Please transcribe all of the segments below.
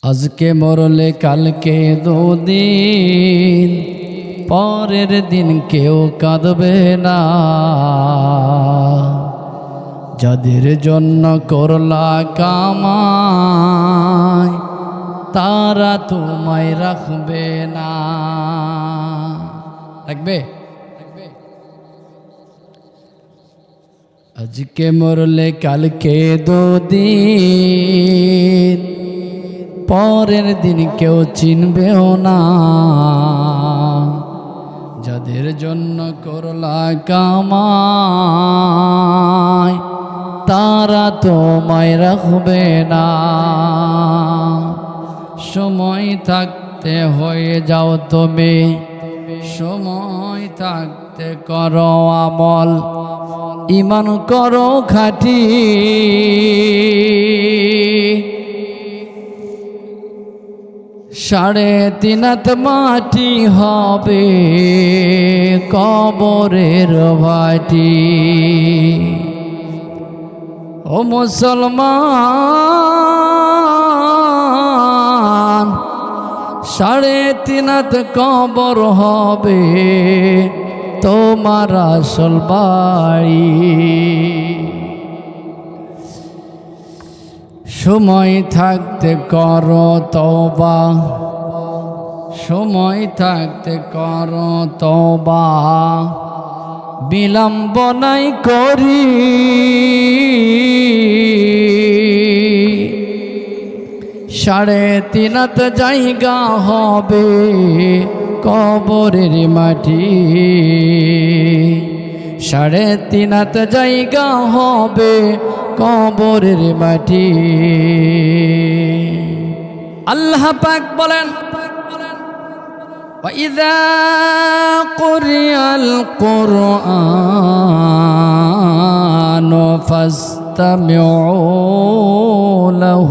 আজকে মরলে কালকে দুদিন, পরের দিন কেউ কাঁদবে না। যাদের জন্য করলা কামাই, তারা তোমায় রাখবে না। রাখবে? আজকে মরলে কালকে দুদিন, পরের দিন কেউ চিনবেও না। যাদের জন্য করলা কামাই, তারা তোমায় রাখবে না। সময় থাকতে হয়ে যাও তুমি, সময় থাকতে করো আমল, ঈমান করো খাঁটি। 3.5 হাত মাটি হবে কবরের ভাটি। ও মুসলমান, 3.5 হাত কবর হবে তোমার আসল বাড়ি। সময় থাকতে করো তওবা, সময় থাকতে করো তওবা, বিলম্ব নাই করি। 3.5 হাত জায়গা হবে কবরের মাটি। 3.5 হাত জায়গা হবে কবরের মাটি। আল্লাহ পাক বলেন, وَإِذَا قُرِئَ الْقُرْآنُ فَاسْتَمِعُوا لَهُ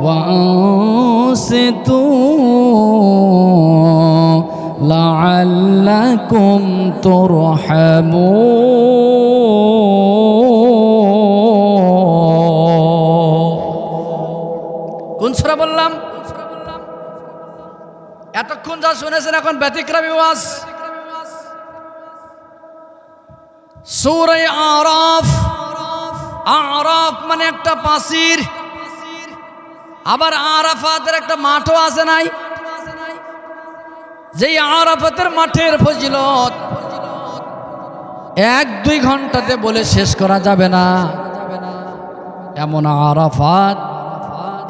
وَأَنصِتُوا لَعَلَّكُمْ تُرْحَمُونَ। কোন সূরা বললাম? এতক্ষণ যা শুনেছেন এখন ব্যতিক্রমী ওয়াজ। সূরা আরাফ। আরাফ মানে একটা পাচির, আবার আরাফাতের একটা মাঠও আছে নাই? যেই আরাফাতের মাঠের ফজিলত 1-2 ঘন্টাতে বলে শেষ করা যাবে না। এমন আরাফাত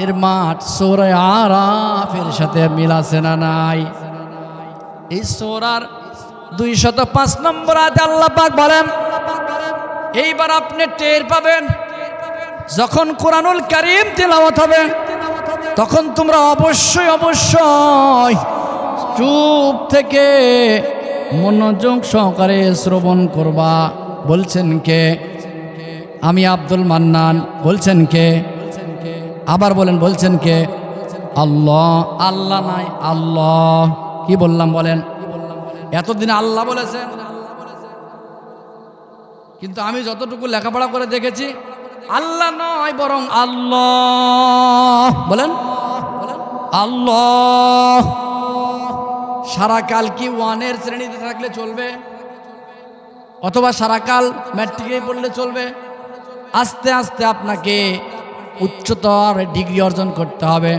এর মাঠ সূরা আরাফের সাথে মিল আছে না নাই? এই সূরার 205 নম্বর আয়াতে আল্লাহ পাক বলেন, এইবার আপনি টের পাবেন যখন কোরআনুল কারীম তিলাওয়াত হবে, তখন তোমরা অবশ্যই অবশ্যই চুপ থেকে মনোযোগ সহকারে শ্রবণ করবা। বলছেন কে? আমি আব্দুল মান্নান। বলছেন কে? আবার বলেন, বলছেন কে? আল্লাহ। আল্লাহ নাই, আল্লাহ। কি বললাম বলেন? এতদিন আল্লাহ বলেছেন, কিন্তু আমি যতটুকু লেখাপড়া করে দেখেছি আল্লাহ নয়, বরং আল্লাহ। বলেন আল্লাহ। সারা কাল কি 1-এর শ্রেণীতে থাকলে চলবে, অথবা সারা কাল ম্যাট্রিকে পড়লে চলবে? আস্তে আস্তে আপনাকে উচ্চতর ডিগ্রি অর্জন করতে হবে,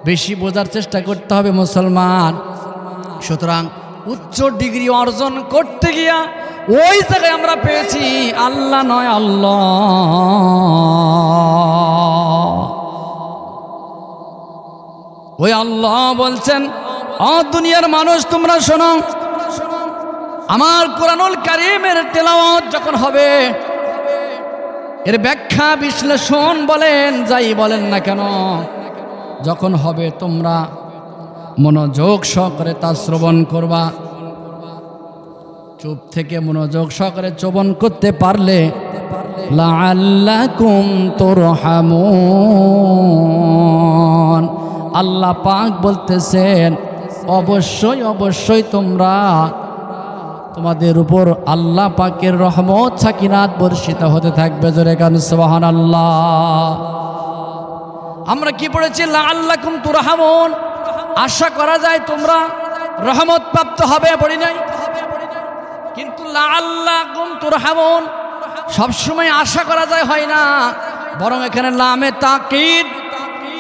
বেশি বোঝার চেষ্টা করতে হবে মুসলমান। সুতরাং উচ্চ ডিগ্রি অর্জন করতে গিয়া ওই জায়গায় আমরা পেয়েছি আল্লাহ নয়, আল্লাহ। ওই আল্লাহ বলছেন, ও দুনিয়ার মানুষ তোমরা শোনো, আমার কোরআনুল কারীমের তেলাওয়াত যখন হবে, এর ব্যাখ্যা বিশ্লেষণ বলেন যাই বলেন না কেন, যখন হবে তোমরা মনোযোগ সহকারে তা শ্রবণ করবা। চুপ থেকে মনোযোগ সহকারে শ্রবণ করতে পারলে লাআল্লাকুম তুরহামুন, আল্লাহ পাক বলতেছেন অবশ্যই অবশ্যই তোমরা তোমাদের উপর আল্লাহ পাকের রহমত সাকিনাত বর্ষিত হতে থাকবে। জোরে গান সুবহানাল্লাহ। আমরা কি পড়েছি? লাআল্লাকুম তুরহামুন, আশা করা যায় তোমরা রহমত প্রাপ্ত হবে, পড়ি নাই? কিন্তু লাআল্লাকুম তুরহামুন সবসময় আশা করা যায় হয় না, বরং এখানে লামে তাকিদ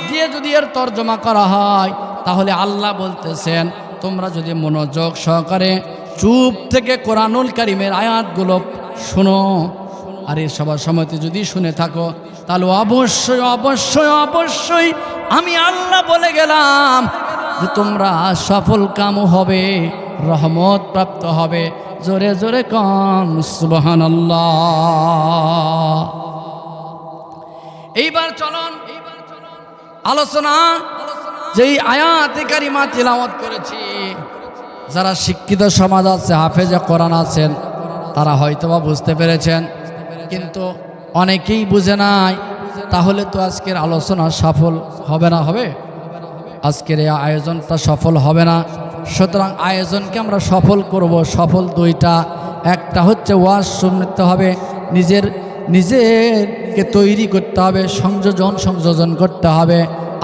দিয়ে যদি এর তর্জমা করা হয় তাহলে আল্লাহ বলতেছেন তোমরা যদি মনোযোগ সহকারে চুপ থেকে কোরআনুল কারীমের আয়াতগুলো শোনো, আর এই সবার সময়তে যদি শুনে থাকো তাহলে অবশ্যই অবশ্যই অবশ্যই আমি আল্লাহ বলে গেলাম যে তোমরা সফল কাম হবে, রহমত প্রাপ্ত হবে। জোরে জোরে কন সুবহানাল্লাহ। এইবার চলুন আলোচনা, যেই আয়াতে কারিমা তিলাওয়াত করেছি, যারা শিক্ষিত সমাজ আছে, হাফেজে কোরআন আছেন, তারা হয়তোবা বুঝতে পেরেছেন, কিন্তু অনেকেই বুঝে নাই। তাহলে তো আজকের আলোচনা সফল হবে না, হবে আজকের এই আয়োজনটা সফল হবে না। সুতরাং আয়োজনকে আমরা সফল করব, সফল দুইটা, একটা হচ্ছে ওয়াজ শুনতে হবে, নিজেরকে তৈরি করতে হবে, সংযোজন করতে হবে,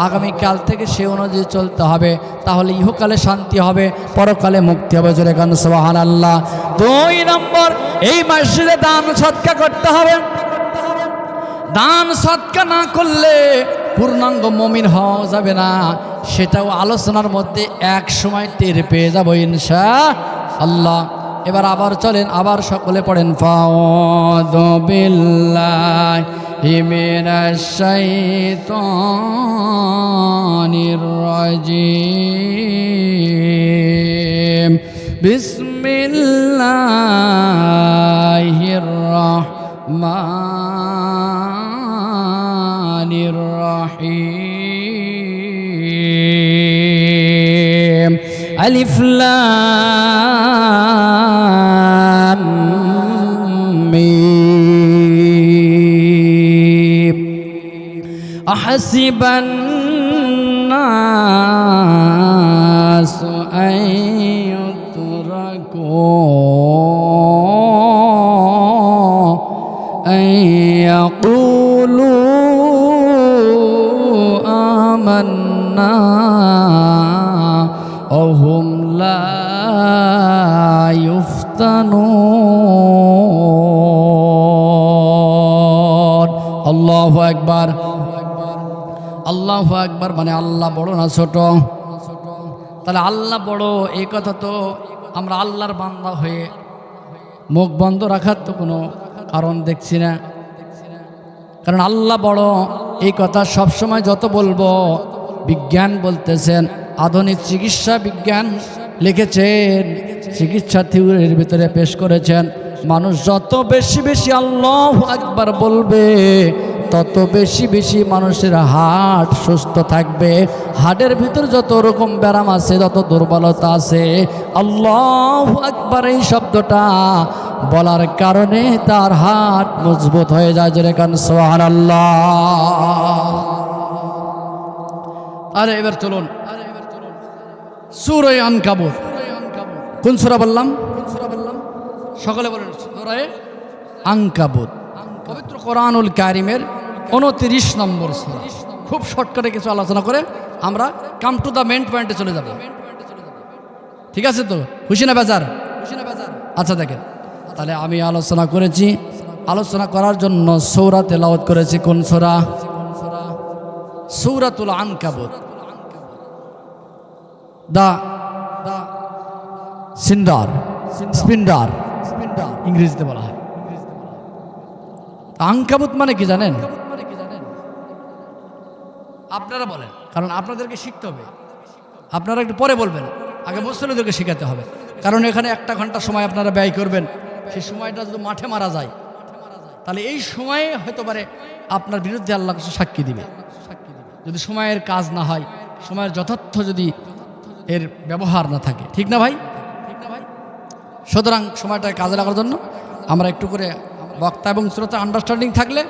আগামীকাল থেকে সে অনুযায়ী চলতে হবে, তাহলে ইহকালে শান্তি হবে, পরকালে মুক্তি হবে। জোরে গান সুবহানাল্লাহ। 2 নম্বর, এই মসজিদে দান সদকা করতে হবে। দান সদকা না করলে পূর্ণাঙ্গ মুমিন হওয়া যাবে না, সেটাও আলোচনার মধ্যে এক সময় টের পেয়ে যাব ইনশাআল্লাহ। এবার আবার চলেন, আবার সকলে পড়েন ফাউযু বিল্লাহি মিনাশ শাইতানির রাজিম, বিসমিল্লাহির রাহমানির রাহিম। আলিফ লাম মিম। আহসিবান নাসু আন ইউতরাকু আন ইয়াকুলু আমান্না وهم لا يفتنون। আল্লাহু আকবার, আল্লাহু আকবার। মানে আল্লাহ বড় না ছোট? তাহলে আল্লাহ বড়, এই কথা তো আমরা আল্লাহর বান্দা হয়ে মুখ বন্ধ রাখার তো কোনো কারণ দেখছি না, কারণ আল্লাহ বড় এই কথা সবসময় যত বলবো। বিজ্ঞান বলতেছেন, আধুনিক চিকিৎসা বিজ্ঞান লিখেছেন, চিকিৎসা থিওরির ভিতরে পেশ করেছেন, মানুষ যত বেশি বেশি আল্লাহু আকবার বলবে তত বেশি বেশি মানুষের হার্ট সুস্থ থাকবে। হার্টের ভিতর যত রকম ব্যারাম আছে, যত দুর্বলতা আছে, আল্লাহু আকবার এই শব্দটা বলার কারণে তার হার্ট মজবুত হয়ে যায়। জোরে কান সুবহানাল্লাহ। আরে এবার চলুন সূরা আনকাবুত। কোন সূরা বললাম? সকলে বলেন সূরা আনকাবুত, পবিত্র কোরআনুল কারীমের 29 নম্বর সূরা। খুব শর্টকাটে কিছু আলোচনা করে আমরা কাম টু দ্য মেইন পয়েন্টে চলে যাব। ঠিক আছে তো? খুশি না বেজার? আচ্ছা দেখেন, তাহলে আমি আলোচনা করেছি, আলোচনা করার জন্য সূরা তেলাওয়াত করেছি। কোন সূরা? সূরাতুল আনকাবুত। দা স্পিন্ডার ইংরেজিতে বলা হয়। আনকাবুত মানে কি জানেন? আপনারা বলেন, কারণ আপনাদেরকে শিখতে হবে। আপনারা একটু পরে বলবেন, আগে মুসলিমদেরকে শেখাতে হবে, কারণ এখানে 1 ঘন্টা সময় আপনারা ব্যয় করবেন। সেই সময়টা যদি মাঠে মারা যায় তাহলে এই সময়ে হয়তো পারে আপনার বিরুদ্ধে আল্লাহ কিছু সাক্ষী দিবে। যদি সময়ের কাজ না হয়, সময়ের যথার্থ যদি এর ব্যবহার না থাকে, ঠিক না ভাই? সুতরাং সময়টা কাজে লাগার জন্য আমরা একটু করে বক্তা এবং শ্রোতা আন্ডারস্ট্যান্ডিং থাকলে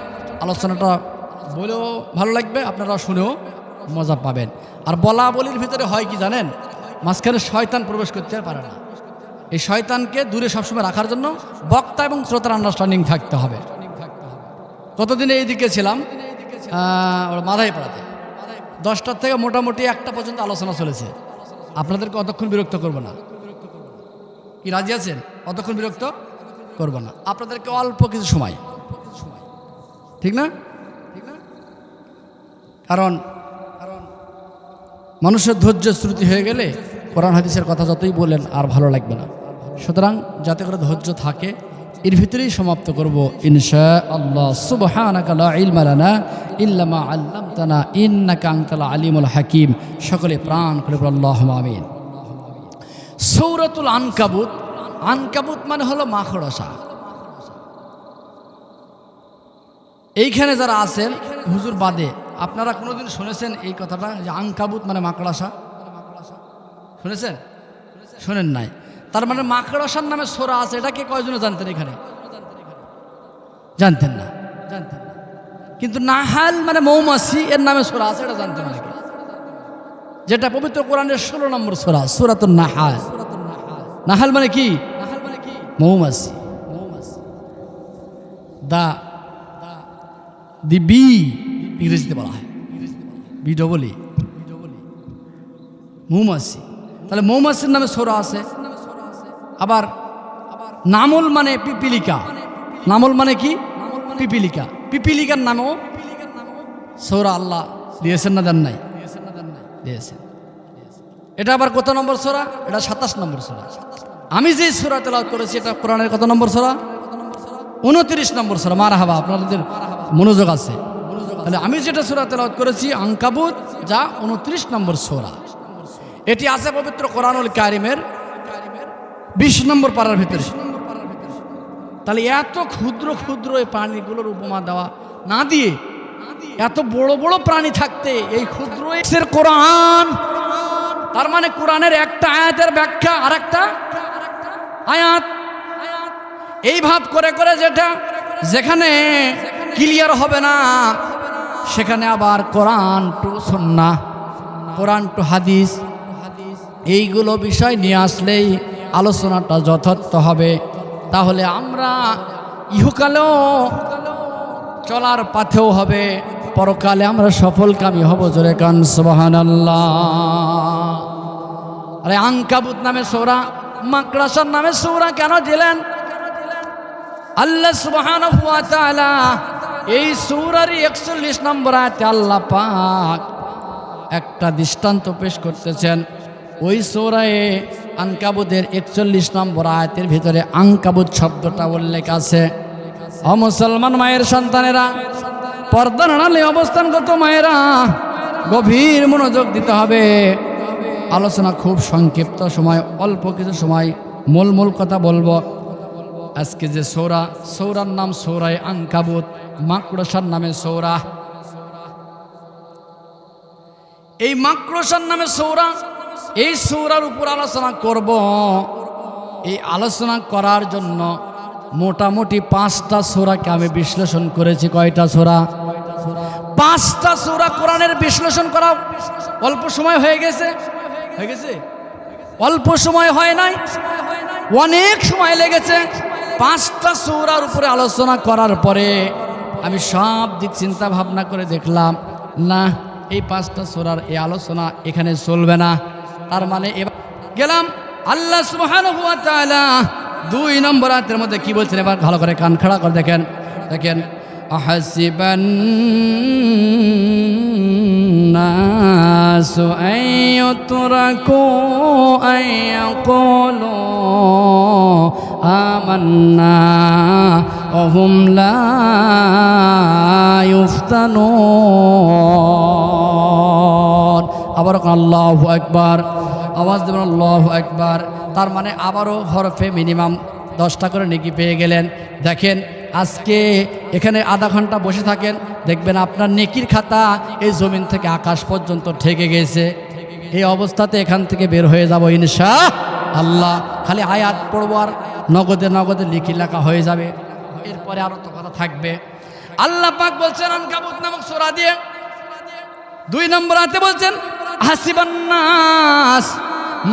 আলোচনাটা বলেও ভালো লাগবে, আপনারা শুনেও মজা পাবেন। আর বলা বলির ভিতরে হয় কি জানেন? মাঝখানে শয়তান প্রবেশ করতে পারে না। এই শয়তানকে দূরে সবসময় রাখার জন্য বক্তা এবং শ্রোতার আন্ডারস্ট্যান্ডিং থাকতে হবে। কতদিন এইদিকে ছিলাম মাধাই পাড়াতে, 10টার থেকে মোটামুটি 1টা পর্যন্ত আলোচনা চলেছে। আপনাদেরকে অতক্ষণ বিরক্ত করব না, কি রাজি আছেন? অতক্ষণ বিরক্ত করব না, আপনাদেরকে অল্প কিছু সময়, ঠিক না? কারণ মানুষের ধৈর্য শ্রুতি হয়ে গেলে কোরআন হাদিসের কথা যতই বলেন আর ভালো লাগবে না। সুতরাং যাতে করে ধৈর্য থাকে, এর ভিতরেই সমাপ্ত করব ইনশাআল্লাহ। সুবহানাকা লা ইলমা লানা ইল্লা মা আল্লামতানা ইন্নাকা আনতাল আলিমুল হাকিম। সকলে প্রাণ খুলে বলুন আল্লাহুম্মা আমিন। সূরাতুল আনকাবুত, আনকাবুত মানে হলো মাকড়সা। এইখানে যারা আছেন হুজুর বাদে, আপনারা কোনোদিন শুনেছেন এই কথাটা যে আনকাবুত মানে মাকড়সা? শুনেছেন? শোনেন নাই? তার মানে মাকড়সার নামে সূরা আছে, এটা কে কয়জনে জানতেন? এখানে জানতেন না, জানতেন না। কিন্তু নাহাল মানে মৌমাছি, এর নামে সূরা আছে, এটা জানতেন নাকি? যেটা পবিত্র কোরআনের 16 নম্বর সূরা, সূরাতুন নাহাল। নাহাল মানে কি? মৌমাছি। দি বি ইংরেজিতে বলা হয়, বি ডবল ই, মৌমাছি। তাহলে মৌমাছির নামে সূরা আছে। আবার নামল মানে পিপিলিকা, নামল মানে কি? পিপিলিকা। পিপিলিকার নামেও সূরা আল্লাহ দিয়েছেন না দেন নাই? দিয়েছেন। এটা আবার কত নম্বর সূরা? এটা 27 নম্বর সূরা। আমি যে সূরা তেলাওয়াত করেছি এটা কোরআনের কত নম্বর সূরা? 29 নম্বর সূরা। মারহাবা, আপনাদের মনোযোগ আছে। তাহলে আমি যেটা সূরা তেলাওয়াত করেছি আনকাবুত, যা 29 নম্বর সূরা। এটি আছে পবিত্র কোরআনুল কারিমের 20 নম্বর পারার ভিতরে। তাহলে এত ক্ষুদ্র ক্ষুদ্র এই প্রাণীগুলোর উপমা দেওয়া না দিয়ে, এত বড় বড় প্রাণী থাকতে এই ক্ষুদ্র কোরআন, তার মানে কোরআনের একটা আয়াতের ব্যাখ্যা আর একটা আয়াত, এই ভাব করে করে যেটা যেখানে ক্লিয়ার হবে না সেখানে আবার কোরআন টু সুন্নাহ, কোরআন টু হাদিস, এইগুলো বিষয় নিয়ে আসলেই আলোচনাটা যথার্থ হবে। তাহলে আমরা ইহকালেও চলার পথেও হবে, পরকালে আমরা সফলকামী হব। জোরে কান সুবহানাল্লাহ। আরে আনকাবুত নামে সূরা, মাকড়সার নামে সূরা কেন দিলেন? আল্লাহ সুবহানাহু ওয়া তাআলা এই সূরার 41 নম্বর আয়াতে আল্লাহ পাক একটা দৃষ্টান্ত পেশ করতেছেন। ওই সূরায়ে আনকাবুতের 41 নম্বর আয়াতের ভিতরে আনকাবুত শব্দটা উল্লেখ আছে। মুসলমান মায়ের সন্তানেরা, পর্দার আড়ালে অবস্থানগত মায়েরা, গভীর মনোযোগ দিতে হবে। আলোচনা খুব সংক্ষিপ্ত সময়, অল্প কিছু সময় মূল কথা বলবো। আজকে যে সূরার নাম সূরায়ে আনকাবুত, মাকড়সার নামে সূরা। এই মাকড়সার নামে সূরা, এই সূরার উপর আলোচনা করব। এই আলোচনা করার জন্য মোটামুটি 5টা সূরাকে আমি বিশ্লেষণ করেছি। কয়টা সূরা? 5টা সূরা কোরআনের বিশ্লেষণ করা অল্প সময় হয়ে গেছে? অল্প সময় হয় নাই, অনেক সময় লেগেছে। 5টা সূরার উপরে আলোচনা করার পরে আমি সব দিক চিন্তা ভাবনা করে দেখলাম, না, এই 5টা সূরার এই আলোচনা এখানে চলবে না। তার মানে এবার গেলাম আল্লাহ সুবহানাহু ওয়া তাআলা 2 নম্বর আয়াতের মধ্যে কি বলছেন, এবার ভালো করে কান খাড়া করে দেখেন। আহাসিবান নাসু আইয়ুতরাকু আইয়াকুলু আমান্না ওয়া হুম লা ইফতানুন। আবার আল্লাহু আকবার, আওয়াজ দেবেন আল্লাহু আকবার। তার মানে আবারও হরফে মিনিমাম 10টা করে নেকি পেয়ে গেলেন। দেখেন আজকে এখানে আধা ঘন্টা বসে থাকেন, দেখবেন আপনার নেকির খাতা এই জমিন থেকে আকাশ পর্যন্ত ঠেকে গেছে। এই অবস্থাতে এখান থেকে বের হয়ে যাব ইনশাআল্লাহ। খালি আয়াত পড়বো আর নগদে লিখি লেখা হয়ে যাবে। এরপরে আরো তো কথা থাকবে। আল্লাহ পাক বলছেন আনকাবুত নামক সূরা দিয়ে 2 নম্বর আয়াতে বলছেন হাসিবান নাস,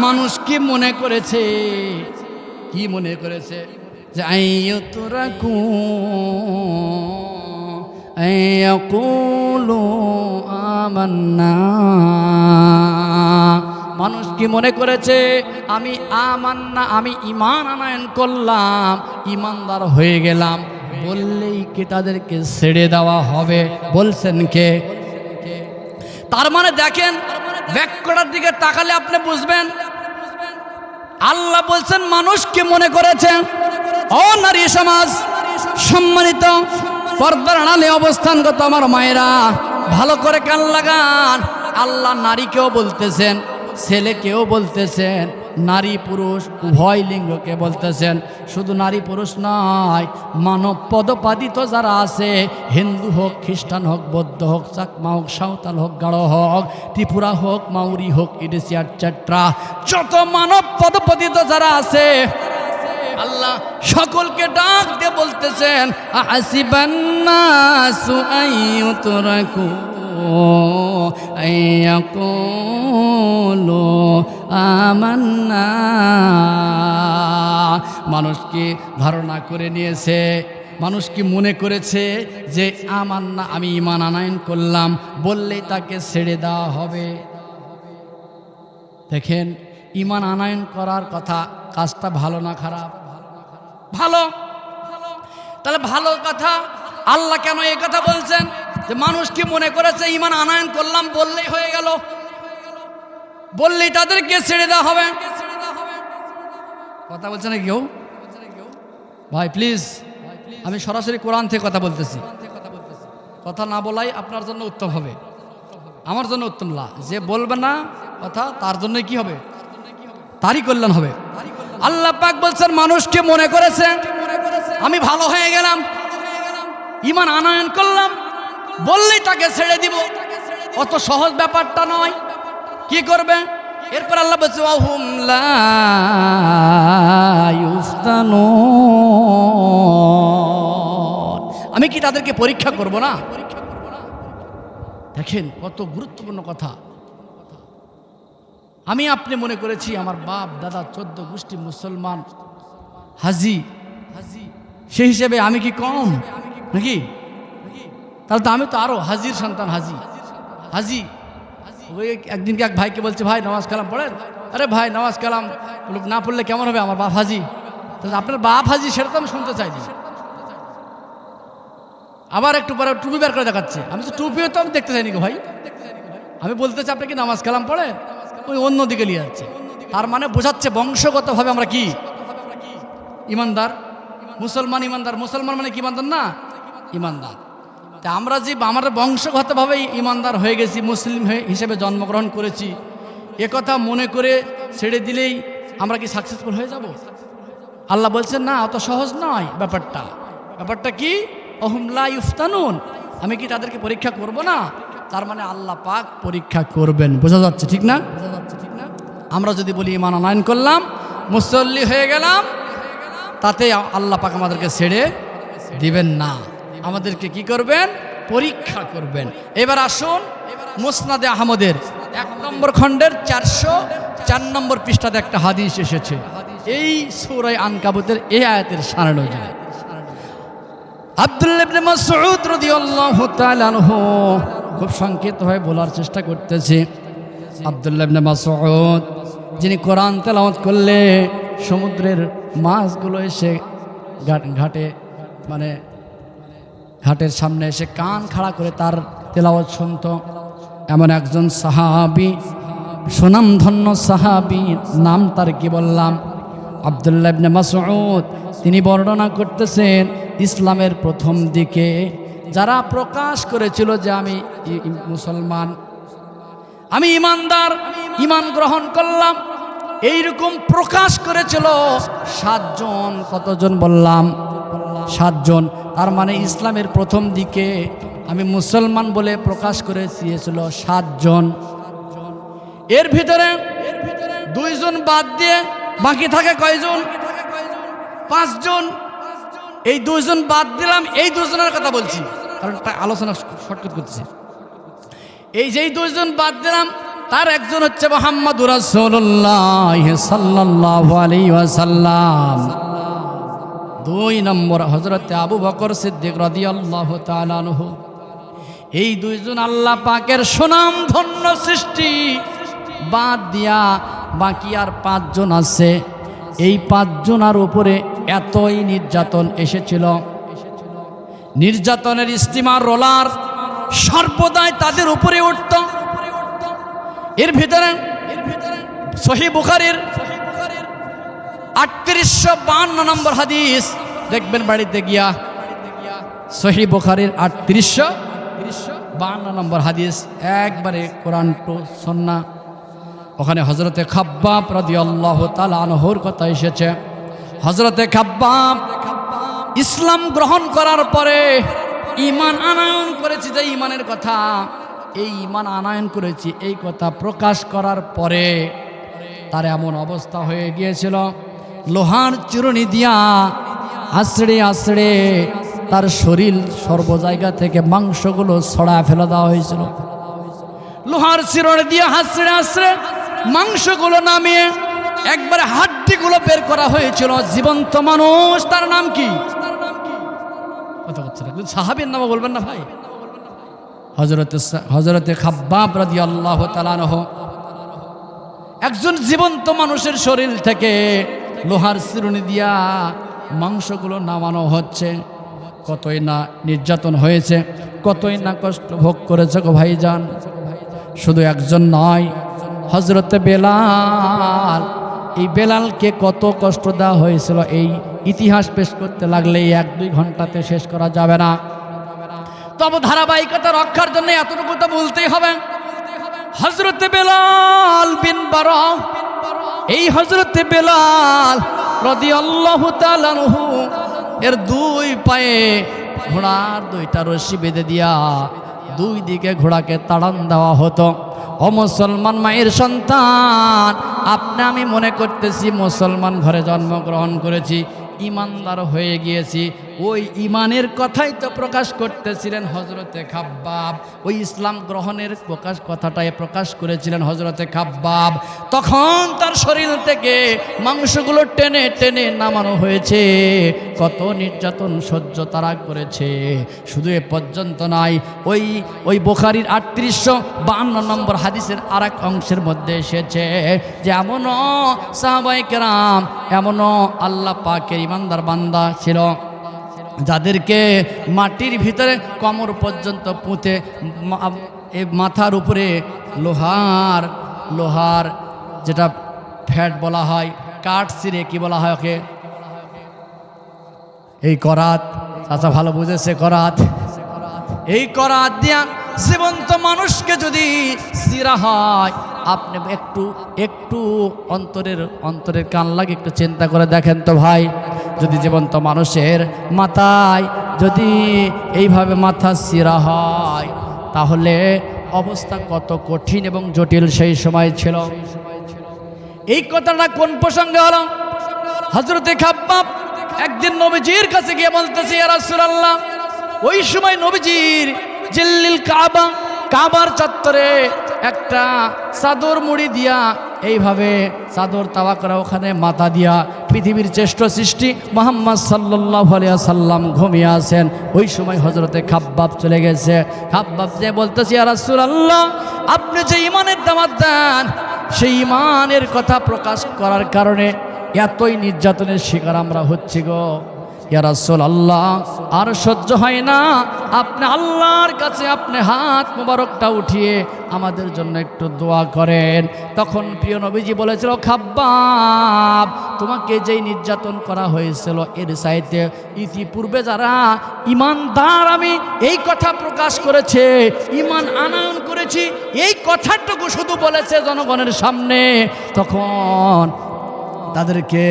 মানুষ কি মনে করেছে যে আইয়ুতরাকু ইয়াকুলু আমান্না, মানুষ কি মনে করেছে আমি আমান্না, আমি ঈমান আনয়ন করলাম, ঈমানদার হয়ে গেলাম বললেই কি তাদেরকে ছেড়ে দেওয়া হবে? বলছেন কে? তার মানে দেখেন, বাক্যটার দিকে তাকালে আপনি বুঝবেন আল্লাহ বলছেন মানুষ কি মনে করেছে। ও নারী সমাজ, সম্মানিত পর্দার আড়ালে অবস্থানগত আমার মায়েরা, ভালো করে কান লাগান। আল্লাহ নারীকেও বলতেছেন, ছেলেকেও বলতেছেন, নারী পুরুষ উভয় লিঙ্গকে বলতেছেন। শুধু নারী পুরুষ নয়, মানব পদপাদিত যারা আছে, হিন্দু হোক, খ্রিস্টান হোক, বৌদ্ধ হোক, চাকমা হোক, সাঁওতাল হোক, গাড়ো হোক, ত্রিপুরা হোক, মাউরি হোক, ইডিসিয়ার চাট্রা, যত মানব পদপাদিত যারা আছে আল্লাহ সকলকে ডাক দিয়ে বলতেছেন আসিবান্নাসু আইয়ুতরাকু আইয়াকুলু আমান্না। মানুষ কি ধারণা করে নিয়েছে, মানুষ কি মনে করেছে যে আমান্না, আমি ঈমান আনয়ন করলাম বললেই তাকে ছেড়ে দেওয়া হবে? দেখেন, ঈমান আনয়ন করার কথা, কাজটা ভালো না খারাপ? ভালো। তাহলে ভালো কথা, আল্লাহ কেন এই কথা বলছেন যে মানুষ কি মনে করেছে ঈমান আনয়ন করলাম বললেই হয়ে গেল, বললেই তাদেরকে ছেড়ে দেওয়া হবে? কথা বলছে না কেউ? ভাই প্লিজ, আমি সরাসরি কোরআন থেকে কথা বলতেছি, কথা না বলাই আপনার জন্য উত্তম হবে, আমার জন্য উত্তম না। যে বলবে না কথা, তার জন্য কি হবে? তারই কল্যাণ হবে। আল্লাহ পাক বলছেন মানুষ কি মনে করেছে আমি ভালো হয়ে গেলাম, ঈমান আনয়ন করলাম বললেই তাকে ছেড়ে দিব? অত সহজ ব্যাপারটা নয়। কি করবে? এরপর আল্লাহ বলছে ওয়াহুম লা ইফতানুন, আমি কি তাদেরকে পরীক্ষা করব না? দেখেন কত গুরুত্বপূর্ণ কথা। আমি আপনি মনে করেছি আমার বাপ দাদা 14 গোষ্ঠী মুসলমান, হাজি, সেই হিসেবে আমি কি কম নাকি? তাহলে তো আমি তো আরো হাজির সন্তান, হাজি। ওই একদিনকে এক ভাইকে বলছে, ভাই নামাজ কালাম পড়েন? আরে ভাই নামাজ কালাম না পড়লে কেমন হবে, আমার বাপ হাজি। তাহলে আপনার বাপ হাজি, সেটা তো আমি শুনতে চাইনি। আবার একটু পরে টুপি বের করে দেখাচ্ছে, আমি তো টুপিও তো আমি দেখতে চাইনি গো ভাই। আমি বলতে চাই আপনি কি নামাজ কালাম পড়েন? ওই অন্যদিকে নিয়ে যাচ্ছে। তার মানে বোঝাচ্ছে বংশগতভাবে আমরা কি ইমানদার, মুসলমান ইমানদার। মুসলমান মানে কি ইমানদার না? ইমানদার। তা আমরা যে আমাদের বংশগতভাবে ইমানদার হয়ে গেছি, মুসলিম হিসেবে জন্মগ্রহণ করেছি, একথা মনে করে ছেড়ে দিলেই আমরা কি সাকসেসফুল হয়ে যাব? আল্লাহ বলছেন না, অত সহজ নয় ব্যাপারটা। ব্যাপারটা কি? ওহুম লা ইফতানুন, আমি কি তাদেরকে পরীক্ষা করব না? তার মানে আল্লাহ পাক পরীক্ষা করবেন। বোঝা যাচ্ছে ঠিক না? আমরা যদি বলি ঈমান আনয়ন করলাম, মুসল্লি হয়ে গেলাম, তাতে আল্লাহ পাক আমাদেরকে ছেড়ে দিবেন না, আমাদেরকে কি করবেন? পরীক্ষা করবেন। এবার আসুন মুসনাদে আহমদের 1 নম্বর খণ্ডের 404 নম্বর পৃষ্ঠাতে একটা হাদিস এসেছে এই সূরা আনকাবুতের এই আয়াতের সার অনুযায়ী। আব্দুল্লাহ ইবনে মাসউদ রাদিয়াল্লাহু তাআলা আনহু, খুব সংক্ষিপ্তভাবে বলার চেষ্টা করতেছি। আব্দুল্লাহ ইবনে মাসউদ, যিনি কোরআন তেলাওয়াত করলে সমুদ্রের মাছগুলো এসে ঘাটে, মানে ঘাটের সামনে এসে কান খাড়া করে তার তেলাওয়াত শুনত, এমন একজন সাহাবী, সুনামধন্য সাহাবী, নাম তার কি বললাম, আব্দুল্লাহ ইবনে মাসউদ। তিনি বর্ণনা করতেছেন ইসলামের প্রথম দিকে যারা প্রকাশ করেছিল যে আমি মুসলমান, আমি ইমানদার, ইমান গ্রহণ করলাম, এইরকম প্রকাশ করেছিল 7 জন। কতজন বললাম? 7 জন। তার মানে ইসলামের প্রথম দিকে আমি মুসলমান বলে প্রকাশ করে দিয়েছিল 7 জন। এর ভিতরে 2 জন বাদ দিয়ে বাকি থাকে কয়জন? 5 জন। এই 2 জন বাদ দিলাম, এই 2 জনের কথা বলছি কারণ আলোচনা শর্টকাট করতেছি। এই যেই 2 জন বাদ দিলাম, তার একজন হচ্ছে মুহাম্মদুর রাসূলুল্লাহ সাল্লাল্লাহু আলাইহি ওয়াসাল্লাম। 2 নম্বর হযরতে আবু বকর সিদ্দিক রাদিয়াল্লাহু তাআলা আনহু। এই দুইজন আল্লাহ পাকের সুনাম ধন্য সৃষ্টি বাদ দিয়া বাকি আর 5 জন আছে। এই 5 জনের উপরে এতই নির্যাতন এসেছিল, নির্যাতনের স্টিমার রোলার সর্বদাই তাদের উপরে উঠত। এর ভিতরে সহিহ বুখারীর 3852 নম্বর হাদিস দেখবেন বাড়িতে গিয়া, সহিহ বুখারীর 3852 নম্বর হাদিস, একবারে কোরআন টু সুন্নাহ। ওখানে হযরতে খাব্বাব রাদিয়াল্লাহু তাআলা আনহুর কথা এসেছে। হযরতে খাব্বাব ইসলাম গ্রহণ করার পরে ঈমান আনয়ন করেছি, যে ঈমানের কথা, এই ঈমান আনয়ন করেছি এই কথা প্রকাশ করার পরে তার এমন অবস্থা হয়ে গিয়েছিল, লোহার চিরুনি দিয়া আছড়ে আছড়ে তার শরীর সর্ব জায়গা থেকে মাংসগুলো ছড়া ফেলে দেওয়া হয়েছিল। লোহার চিরুনি দিয়ে আছড়ে আছড়ে মাংসগুলো নামিয়ে একবারে হাড্ডিগুলো বের করা হয়েছিল। জীবন্ত মানুষ, তার নাম কি? কথা হচ্ছে না, সাহাবীর নাম বলবেন না ভাই। হযরতে খাব্বাব রাদিয়াল্লাহু তাআলা আনহু, একজন জীবন্ত মানুষের শরীর থেকে লোহার চিরুনি দিয়া মাংসগুলো নামানো হচ্ছে। কতই না নির্যাতন হয়েছে, কতই না কষ্ট ভোগ করেছে গো ভাইজান। শুধু একজন নয়, হযরতে বেলাল, এই বেলালকে কত কষ্ট দেওয়া হয়েছিল এই ইতিহাস পেশ করতে লাগলে 1-2 ঘন্টাতে শেষ করা যাবে না। তবে ধারাবাহিকতা রক্ষার জন্য এতটুকু তো বলতেই হবে। হযরতে বেলাল বিন বারা, এই হযরতে বেলাল রাদিয়াল্লাহু তাআলা আনহু এর 2 পায়ে ঘোড়ার 2টা রশি বেঁধে দিয়া 2 দিকে ঘোড়াকে তাড়ান দেওয়া হতো। ও মুসলমান মায়ের সন্তান, আপনি আমি মনে করতেছি মুসলমান ঘরে জন্মগ্রহণ করেছি, ইমানদার হয়ে গিয়েছি, ওই ইমানের কথাই তো প্রকাশ করতেছিলেন হযরতে খাব্বাব। ওই ইসলাম গ্রহণের কথাটাই প্রকাশ করেছিলেন হযরতে খাব্বাব। তখন তার শরীর থেকে মাংসগুলো টেনে টেনে নামানো হয়েছে। কত নির্যাতন সহ্য তারা করেছে। শুধু এ পর্যন্ত নয়, ওই বুখারীর 3852 নম্বর হাদিসের আরেক অংশের মধ্যে এসেছে যে এমনও সাহাবায়ে কেরাম, এমনও আল্লাহ পাকের ইমানদার বান্দা ছিল যাদেরকে মাটির ভিতরে কোমর পর্যন্ত পুঁতে মাথার উপরে লোহার যেটা ফ্যাট বলা হয়, কাঠ ছিঁড়ে কি বলা হয় ওকে, এই করাত, আচ্ছা ভালো বুঝেছে, করাত, এই করাত দিয়া জীবন্ত মানুষকে যদি চিরা হয়, আপনি একটু অন্তরের কান লাগে একটু চিন্তা করে দেখেন তো ভাই। যদি জীবন্ত মানুষের মাথায় যদি এইভাবে মাথা চিরা হয়, তাহলে অবস্থা কত কঠিন এবং জটিল সেই সময় ছিল। এই কথাটা কোন প্রসঙ্গে হলো? হযরতে খাব্বাব একদিন নবীজির কাছে গিয়ে বলতেছে, ইয়া রাসূলুল্লাহ, ওই সময় নবীজির জিল্লিল কাবার চত্বরে একটা চাদর মুড়ি দিয়া এইভাবে চাদর তাওয়া করা, ওখানে মাথা দিয়া পৃথিবীর শ্রেষ্ঠ সৃষ্টি মুহাম্মদ সাল্লাল্লাহু আলাইহি ওয়াসাল্লাম ঘুমিয়ে আছেন। ওই সময় হযরতে খাব্বাব চলে গেছে। খাব্বাব যে বলতেছে, ইয়া রাসূলুল্লাহ, আপনি যে ঈমানের দাওয়াত দেন, সেই ঈমানের কথা প্রকাশ করার কারণে এতই নির্যাতনের শিকার আমরা হচ্ছি গো। ইয়া রাসূলুল্লাহ, আর সহ্য হয় না, আপনি আল্লাহর কাছে আপনি হাত মোবারকটা উঠিয়ে আমাদের জন্য একটু দোয়া করেন। তখন প্রিয় নবীজি বলেছিল, খাব্বাব, তোমাকে যেই নির্যাতন করা হয়েছিল এর চাইতে ইতিপূর্বে যারা ইমানদার, আমি এই কথা প্রকাশ করেছে, ইমান আনয়ন করেছি, এই কথাটুকু শুধু বলেছে জনগণের সামনে, তখন তাদেরকে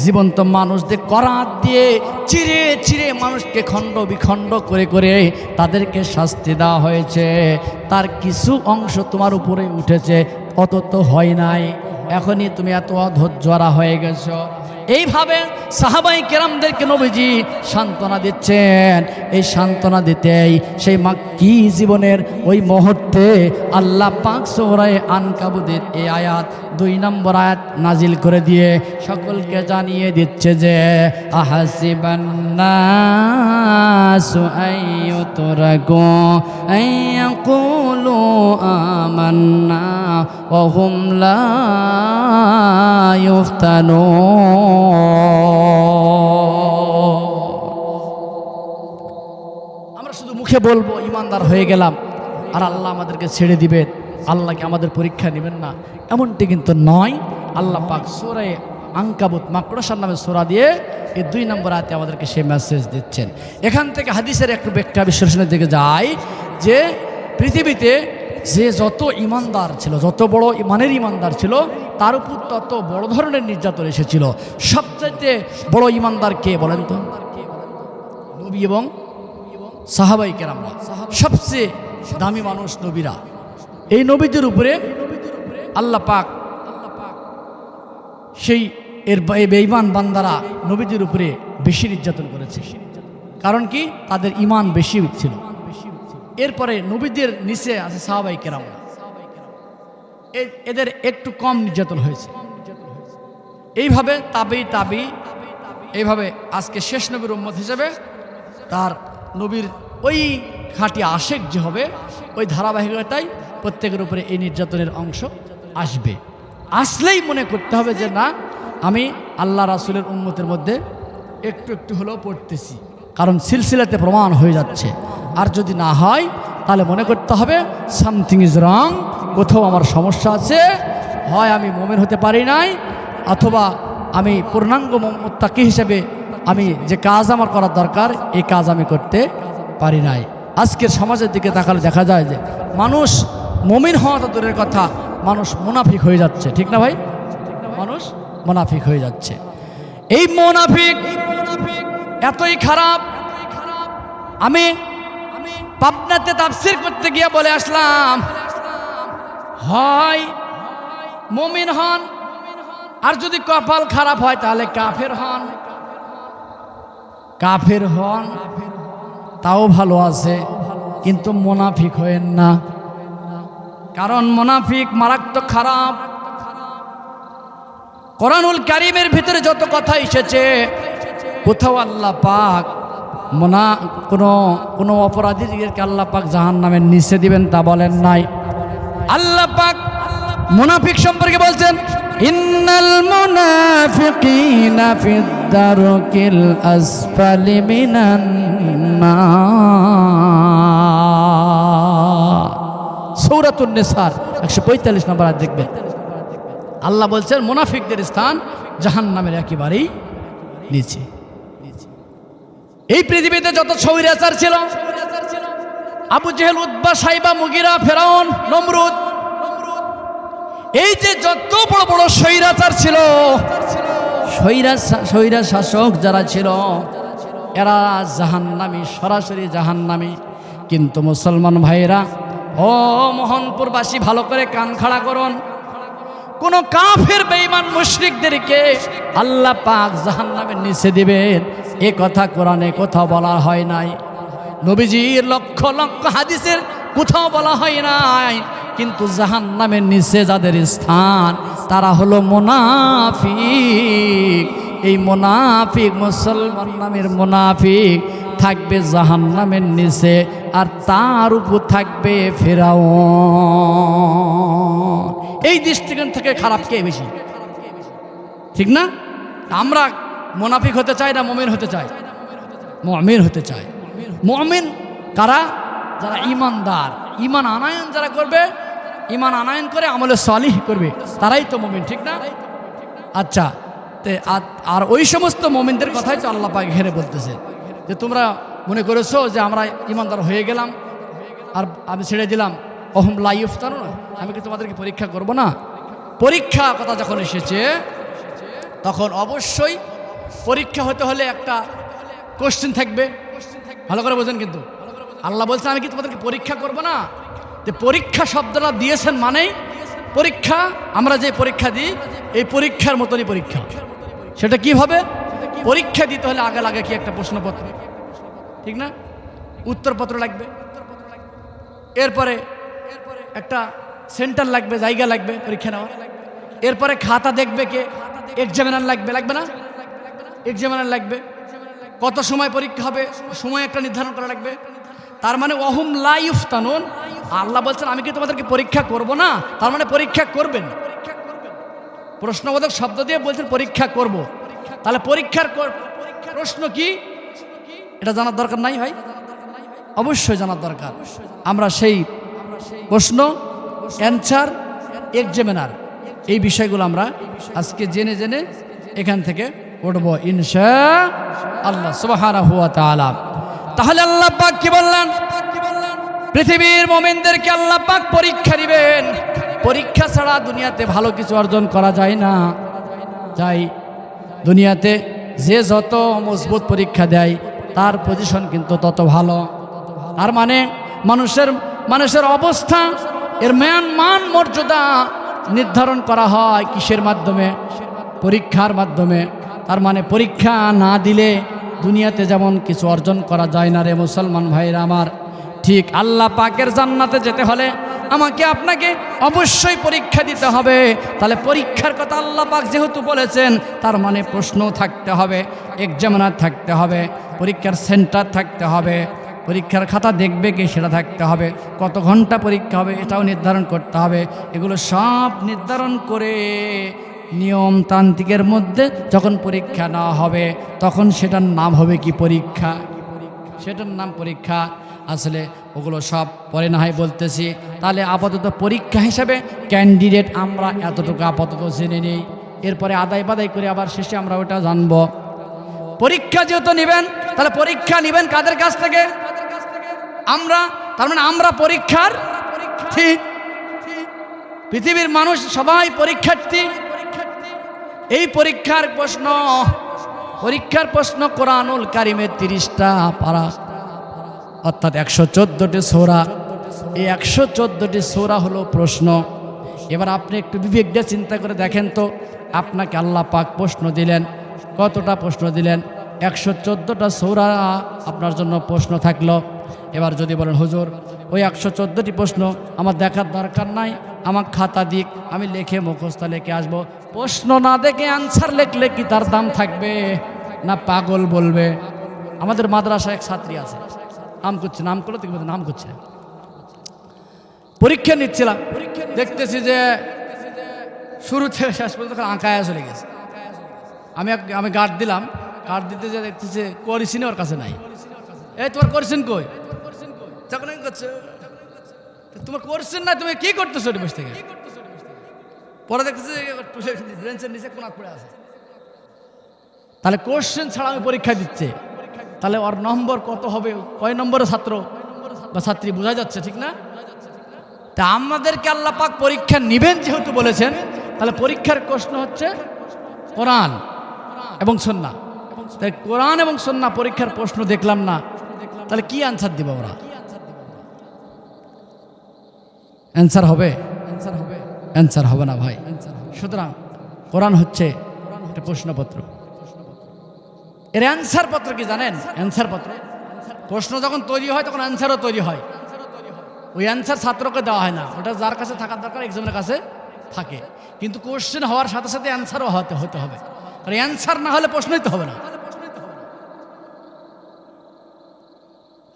জীবন্ত মানুষদের করাত দিয়ে চিরে চিরে মানুষকে খণ্ড বিখণ্ড করে করে তাদেরকে শাস্তি দেওয়া হয়েছে। তার কিছু অংশ তোমার উপরে উঠেছে, অত তো হয় নাই। এখনই তুমি এত অধৈর্যরা হয়ে গেছো। এইভাবে সাহাবাই কেরামদেরকে নবীজি সান্ত্বনা দিচ্ছেন। এই সান্ত্বনা দিতেই সেই মাক্কি জীবনের ওই মুহূর্তে আল্লাহ পাক সূরা আনকাবুতের এই আয়াত 2 নম্বর আয়াত নাজিল করে দিয়ে সকলকে জানিয়ে দিচ্ছে যে আহাসিবান নাসু আইয়ুতরাকু আইয়াকুলু আমান্না ওয়া হুম লা আমরা শুধু মুখে বলবো ইমানদার হয়ে গেলাম আর আল্লাহ আমাদেরকে ছেড়ে দিবেন, আল্লাহকে আমাদের পরীক্ষা নেবেন না, এমনটি কিন্তু নয়। আল্লাহ পাক সূরা আনকাবুত মাকড়সার নামে সূরা দিয়ে এই 2 নম্বর আয়াতে আমাদেরকে সেই মেসেজ দিচ্ছেন। এখান থেকে হাদিসের একটু ব্যাখ্যা বিশ্লেষণের দিকে যায় যে পৃথিবীতে যে যত ইমানদার ছিল, যত বড় ইমানের ইমানদার ছিল, তার উপর তত বড় ধরনের নির্যাতন এসেছিল। সবচাইতে বড় ইমানদার কে বলেন তো? নবী এবং সাহাবাই কেরামরা, সবচেয়ে দামি মানুষ নবীরা। এই নবীদের উপরে আল্লাহ পাক সেই বেঈমান বান্দারা নবীদের উপরে বেশি নির্যাতন করেছে। কারণ কি? তাদের ঈমান বেশি ছিল। এরপরে নবীদের নিচে আছে সাহাবাই কেরাম, এদের একটু কম নির্যাতন হয়েছে। এইভাবে তাবি এইভাবে আজকে শেষ নবীর উম্মত হিসেবে তার নবীর ওই খাঁটি আশেক যে হবে, ওই ধারাবাহিকতায় প্রত্যেকের উপরে এই নির্যাতনের অংশ আসবে। আসলেই মনে করতে হবে যে না, আমি আল্লাহ রাসূলের উম্মতের মধ্যে একটু একটু হলেও পড়তেছি, কারণ সিলসিলাতে প্রমাণ হয়ে যাচ্ছে। আর যদি না হয় তাহলে মনে করতে হবে সামথিং ইজ রং, কোথাও আমার সমস্যা আছে, হয় আমি মুমিন হতে পারি নাই, অথবা আমি পূর্ণাঙ্গ মুত্তাকি হিসেবে আমি যে কাজ আমার করার দরকার এই কাজ আমি করতে পারি নাই। আজকের সমাজের দিকে তাকালে দেখা যায় যে মানুষ মুমিন হওয়া তো দূরের কথা, মানুষ মুনাফিক হয়ে যাচ্ছে। ঠিক না ভাই? মানুষ মুনাফিক হয়ে যাচ্ছে। এই মুনাফিক এতই খারাপ, আমি পাবনাতে তাফসীর করতে গিয়ে বলে আসলাম, হয় মুমিন হন, আর যদি কপাল খারাপ হয় তাহলে কাফের হন। কাফের হন তাও ভালো আছে, কিন্তু মুনাফিক হয়েন না, কারণ মুনাফিক মারাত্মক খারাপ। কোরআনুল কারীমের ভিতরে যত কথা এসেছে, কোথাও আল্লাহ পাক কোনো অপরাধীদেরকে আল্লাহ পাক জাহান্নামের নিচে দিবেন তা বলেন নাই। আল্লাহ পাক মুনাফিক সম্পর্কে বলছেন, ইন্নাল মুনাফিকিনা ফিদ দারকিল আসফালি মিনান নার। সূরাতুন নিসার 145 নম্বর আয়াত দেখবেন। আল্লাহ বলছেন মুনাফিকদের স্থান জাহান্নামের একেবারেই নিচে। এই পৃথিবীতে যত স্বৈরাচার ছিল, আবু জেহেল, উতবা, সাইবা, মুগিরা, ফেরাউন, নমরুদ, এই যে যত বড় বড় স্বৈরাচার ছিল, স্বৈরা শাসক যারা ছিল, এরা জাহান্নামী, সরাসরি জাহান্নামী। কিন্তু মুসলমান ভাইরা, ও মোহনপুরবাসী, ভালো করে কান খাড়া করুন, কোন কাফের বেঈমান মুশরিকদেরকে আল্লাহ পাক জাহান্নামের নিচে দিবেন এ কথা কোরআনে কোথাও বলা হয় নাই, নবীজির লক্ষ লক্ষ হাদিসের কোথাও বলা হয় নাই। কিন্তু জাহান্নামের নিচে যাদের স্থান, তারা হলো মুনাফিক। এই মুনাফিক, মুসলমান নামের মুনাফিক, থাকবে জাহান্নামের নিচে, আর তার উপর থাকবে ফিরআউন। এই দৃষ্টিকোণ থেকে খারাপ কে বেশি? ঠিক না? আমরা মুনাফিক হতে চাই না মুমিন হতে চাই? মুমিন হতে চাই। মুমিন কারা? যারা ঈমানদার, ঈমান আনায়ন যারা করবে, ঈমান আনায়ন করে আমলে সালিহ করবে, তারাই তো মুমিন। ঠিক না? আচ্ছা, আর ওই সমস্ত মুমিনদের কথাই তো আল্লাহ পাক ঘেরে বলতেছে যে তোমরা মনে করেছো যে আমরা ঈমানদার হয়ে গেলাম আর আমি ছেড়ে দিলাম, অহম লা ইফতানুন, আমি কি তোমাদেরকে পরীক্ষা করব না? পরীক্ষা কথা যখন এসেছে, তখন অবশ্যই পরীক্ষা হতে হলে একটা কোশ্চেন থাকবে। ভালো করে বোঝেন, কিন্তু আল্লাহ বলছেন আমি কি তোমাদেরকে পরীক্ষা করব না? যে পরীক্ষা শব্দটা দিয়েছেন মানেই পরীক্ষা, আমরা যে পরীক্ষা দিই এই পরীক্ষার মতনই পরীক্ষা। সেটা কি হবে? পরীক্ষা দিতে হলে আগে লাগে কি একটা প্রশ্নপত্র, ঠিক না? উত্তরপত্র লাগবে, এরপরে একটা সেন্টার লাগবে, জায়গা লাগবে পরীক্ষা নেওয়ার, এরপরে খাতা দেখবে কে? এক্সামিনার লাগবে, লাগবে না? এক্সামিনার লাগবে। কত সময় পরীক্ষা হবে? সময় একটা নির্ধারণ করা লাগবে। তার মানে ওহুম লা ইফতানুন, আল্লাহ বলছেন আমি কি তোমাদেরকে পরীক্ষা করব না? তার মানে পরীক্ষা করবেন। প্রশ্নবোধক শব্দ দিয়ে বলছেন পরীক্ষা করব। তাহলে পরীক্ষার প্রশ্ন কি এটা জানার দরকার নাই ভাই? অবশ্যই জানার দরকার। আমরা সেই প্রশ্ন, অ্যানসার, এক্সামিনার এই বিষয়গুলো আমরা আজকে জেনে জেনে এখান থেকে উঠবো ইনশাআল্লাহ সুবহানাহু ওয়া তাআলা। তাহলে আল্লাহ পাক কি বললেন? পৃথিবীর মুমিনদেরকে আল্লাহ পাক পরীক্ষা দিবেন। পরীক্ষা ছাড়া দুনিয়াতে ভালো কিছু অর্জন করা যায় না। যাই দুনিয়াতে যে যত মজবুত পরীক্ষা দেয় তার পজিশন কিন্তু তত ভালো। আর মানে মানুষের অবস্থা, এর মান মর্যাদা নির্ধারণ করা হয় কিসের মাধ্যমে? পরীক্ষার মাধ্যমে। তার মানে পরীক্ষা না দিলে দুনিয়াতে যেমন কিছু অর্জন করা যায় না রে মুসলমান ভাইরা আমার, ঠিক আল্লাহ পাকের জান্নাতে যেতে হলে আমাকে আপনাকে অবশ্যই পরীক্ষা দিতে হবে। তাহলে পরীক্ষার কথা আল্লাহ পাক যেহেতু বলেছেন, তার মানে প্রশ্ন থাকতে হবে, এক্সামিনার থাকতে হবে, পরীক্ষার সেন্টার থাকতে হবে, পরীক্ষার খাতা দেখবে কে সেটা থাকতে হবে, কত ঘন্টা পরীক্ষা হবে এটাও নির্ধারণ করতে হবে। এগুলো সব নির্ধারণ করে নিয়মতান্ত্রিকের মধ্যে যখন পরীক্ষা নেওয়া হবে তখন সেটার নাম হবে কি? পরীক্ষা। সেটার নাম পরীক্ষা। আসলে ওগুলো সব পরে না হয় বলতেছি। তাহলে আপাতত পরীক্ষা হিসাবে ক্যান্ডিডেট আমরা এতটুকু আপাতত জেনে নিই, এরপরে আদায় বাদাই করে আবার শেষে আমরা ওটা জানব। পরীক্ষা যেহেতু নেবেন, তাহলে পরীক্ষা নেবেন কাদের কাছ থেকে? আমরা। তার মানে আমরা পরীক্ষার ঠিক পৃথিবীর মানুষ সবাই পরীক্ষার্থী। এই পরীক্ষার প্রশ্ন কোরআনুল কারিমের 30টা পারা, অর্থাৎ 114টি সূরা। এই 114টি সূরা হলো প্রশ্ন। এবার আপনি একটু বিবেক দিয়ে চিন্তা করে দেখেন তো, আপনাকে আল্লাহ পাক প্রশ্ন দিলেন, কতটা প্রশ্ন দিলেন? 114টা সূরা আপনার জন্য প্রশ্ন থাকলো। এবার যদি বলেন হুজুর ওই 114টি প্রশ্ন আমার দেখার দরকার নাই, আমার খাতা দিক, আমি লিখে মুখস্থ লিখে আসবো। প্রশ্ন না দেখে অ্যান্সার লিখলে কি তার দাম থাকবে না পাগল বলবে? আমাদের মাদ্রাসায় এক ছাত্রী আছে, নাম করছে, নাম করলো থেকে নাম করছে, পরীক্ষা নিচ্ছিলাম, দেখতেছি যে শুরু থেকে শেষ পর্যন্ত আঁকায় চলে গেছে। আমি গার্ড দিলাম, গার্ড দিতে যে দেখতেছি কোয়ারিসিনে ওর কাছে নাই। এই তোমার কোয়ারিসিন কই? যখন করছে তোমার কোয়ারিসিন না, তুমি কি করতেছো বসে থেকে? পরে দেখতেছি বেঞ্চের নিচে কোনা পড়ে আছে। তাহলে কোশ্চেন ছাড়া আমি পরীক্ষা দিচ্ছে, তাহলে ওর নম্বর কত হবে? কয় নম্বরের ছাত্র বা ছাত্রী বোঝা যাচ্ছে, ঠিক না? তা আমাদেরকে আল্লাহ পাক পরীক্ষা নিবেন যেহেতু বলেছেন, তাহলে পরীক্ষার প্রশ্ন হচ্ছে কোরআন এবং সুন্নাহ। তাই কোরআন এবং সুন্নাহ পরীক্ষার প্রশ্ন দেখলাম না, তাহলে কি আনসার দিব ওরা? অ্যান্সার হবে? অ্যান্সার হবে না ভাই। সুতরাং কোরআন হচ্ছে একটা প্রশ্নপত্র। এর অ্যান্সার পত্র কি জানেন? অ্যান্সার পত্র, প্রশ্ন যখন তৈরি হয় তখন অ্যান্সারও তৈরি হয়। ওই অ্যান্সার ছাত্রকে দেওয়া হয় না, ওটা যার কাছে থাকার দরকার এক্সামের কাছে থাকে। কিন্তু কোশ্চেন হওয়ার সাথে সাথে অ্যান্সারও হতে হবে, আর অ্যান্সার না হলে প্রশ্নই তো হবে না।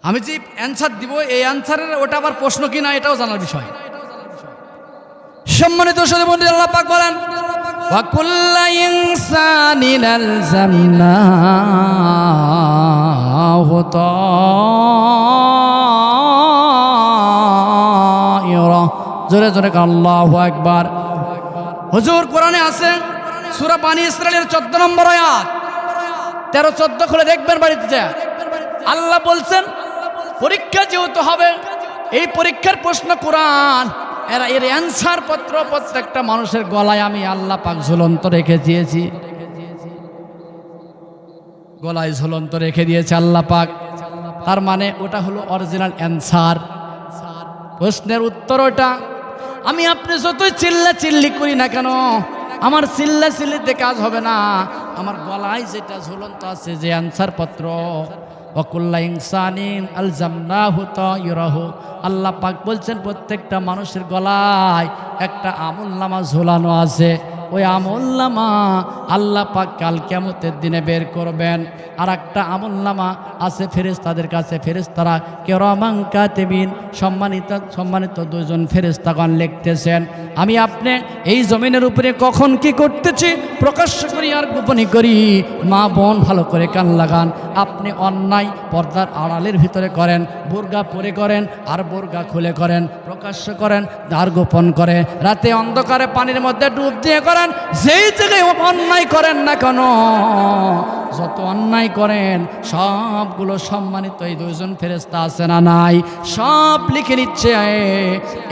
আমি যে অ্যান্সার দিব, এই অ্যান্সারের ওটা আবার প্রশ্ন কি না এটাও জানার বিষয়। সম্মানিত সদস্য, আল্লাহ পাক বলেন ওয়া কুল্লা ইনসানিন আলজামনাহু তায়রা। জোরে জোরে আল্লাহু আকবার। হুজুর কোরআনে আছে সূরা বানী ইসরাঈলের 14 নম্বর আয়াত, 13-14 খুলে দেখবেন বাড়িতে যা। আল্লাহ বলছেন পরীক্ষা যেহেতু হবে, এই পরীক্ষার প্রশ্ন কোরআন, এর অ্যান্সার পত্র প্রত্যেকটা মানুষের গলায় আমি আল্লাহ পাক ঝুলন্ত রেখে দিয়েছি, গলায় ঝুলন্ত রেখে দিয়েছে আল্লাহ পাক। তার মানে ওটা হলো অরিজিনাল অ্যান্সার, প্রশ্নের উত্তর ওটা। আমি আপনি যতই চিল্লা চিল্লি করি না কেন, আমার চিল্লা চিল্লিতে কাজ হবে না। আমার গলায় যেটা ঝুলন্ত আছে যে অ্যান্সার পত্র, ওয়াকুল্লা ইনসানিন আলজামনাহু তায়রাহু, আল্লাহ পাক বলছেন প্রত্যেকটা মানুষের গলায় একটা আমলনামা ঝোলানো আছে। ওই আমলনামা আল্লাহ পাক কাল কিয়ামতের দিনে বের করবেন। আর একটা আমলনামা আছে ফেরেশতাদের কাছে, ফেরেশতারা কিরামান কাতিবিন, সম্মানিত দুজন ফেরেশতাগণ লিখতেছেন আমি আপনি এই জমিনের উপরে কখন কি করতেছি, প্রকাশ্য করি আর গোপনে করি। মা বোন ভালো করে কান লাগান, আপনি অন্যায় পর্দার আড়ালের ভিতরে করেন, বোরকা পরে করেন আর বোরকা খুলে করেন, প্রকাশ্য করেন আর গোপন করে, রাতে অন্ধকারে পানির মধ্যে ডুব দিয়ে করেন, যেই জায়গায় অন্যায় করেন না কেন, যত অন্যায় করেন সবগুলো সম্মানিত এই দুইজন ফেরেশতা আছে না নাই, সব লিখে নিচ্ছে।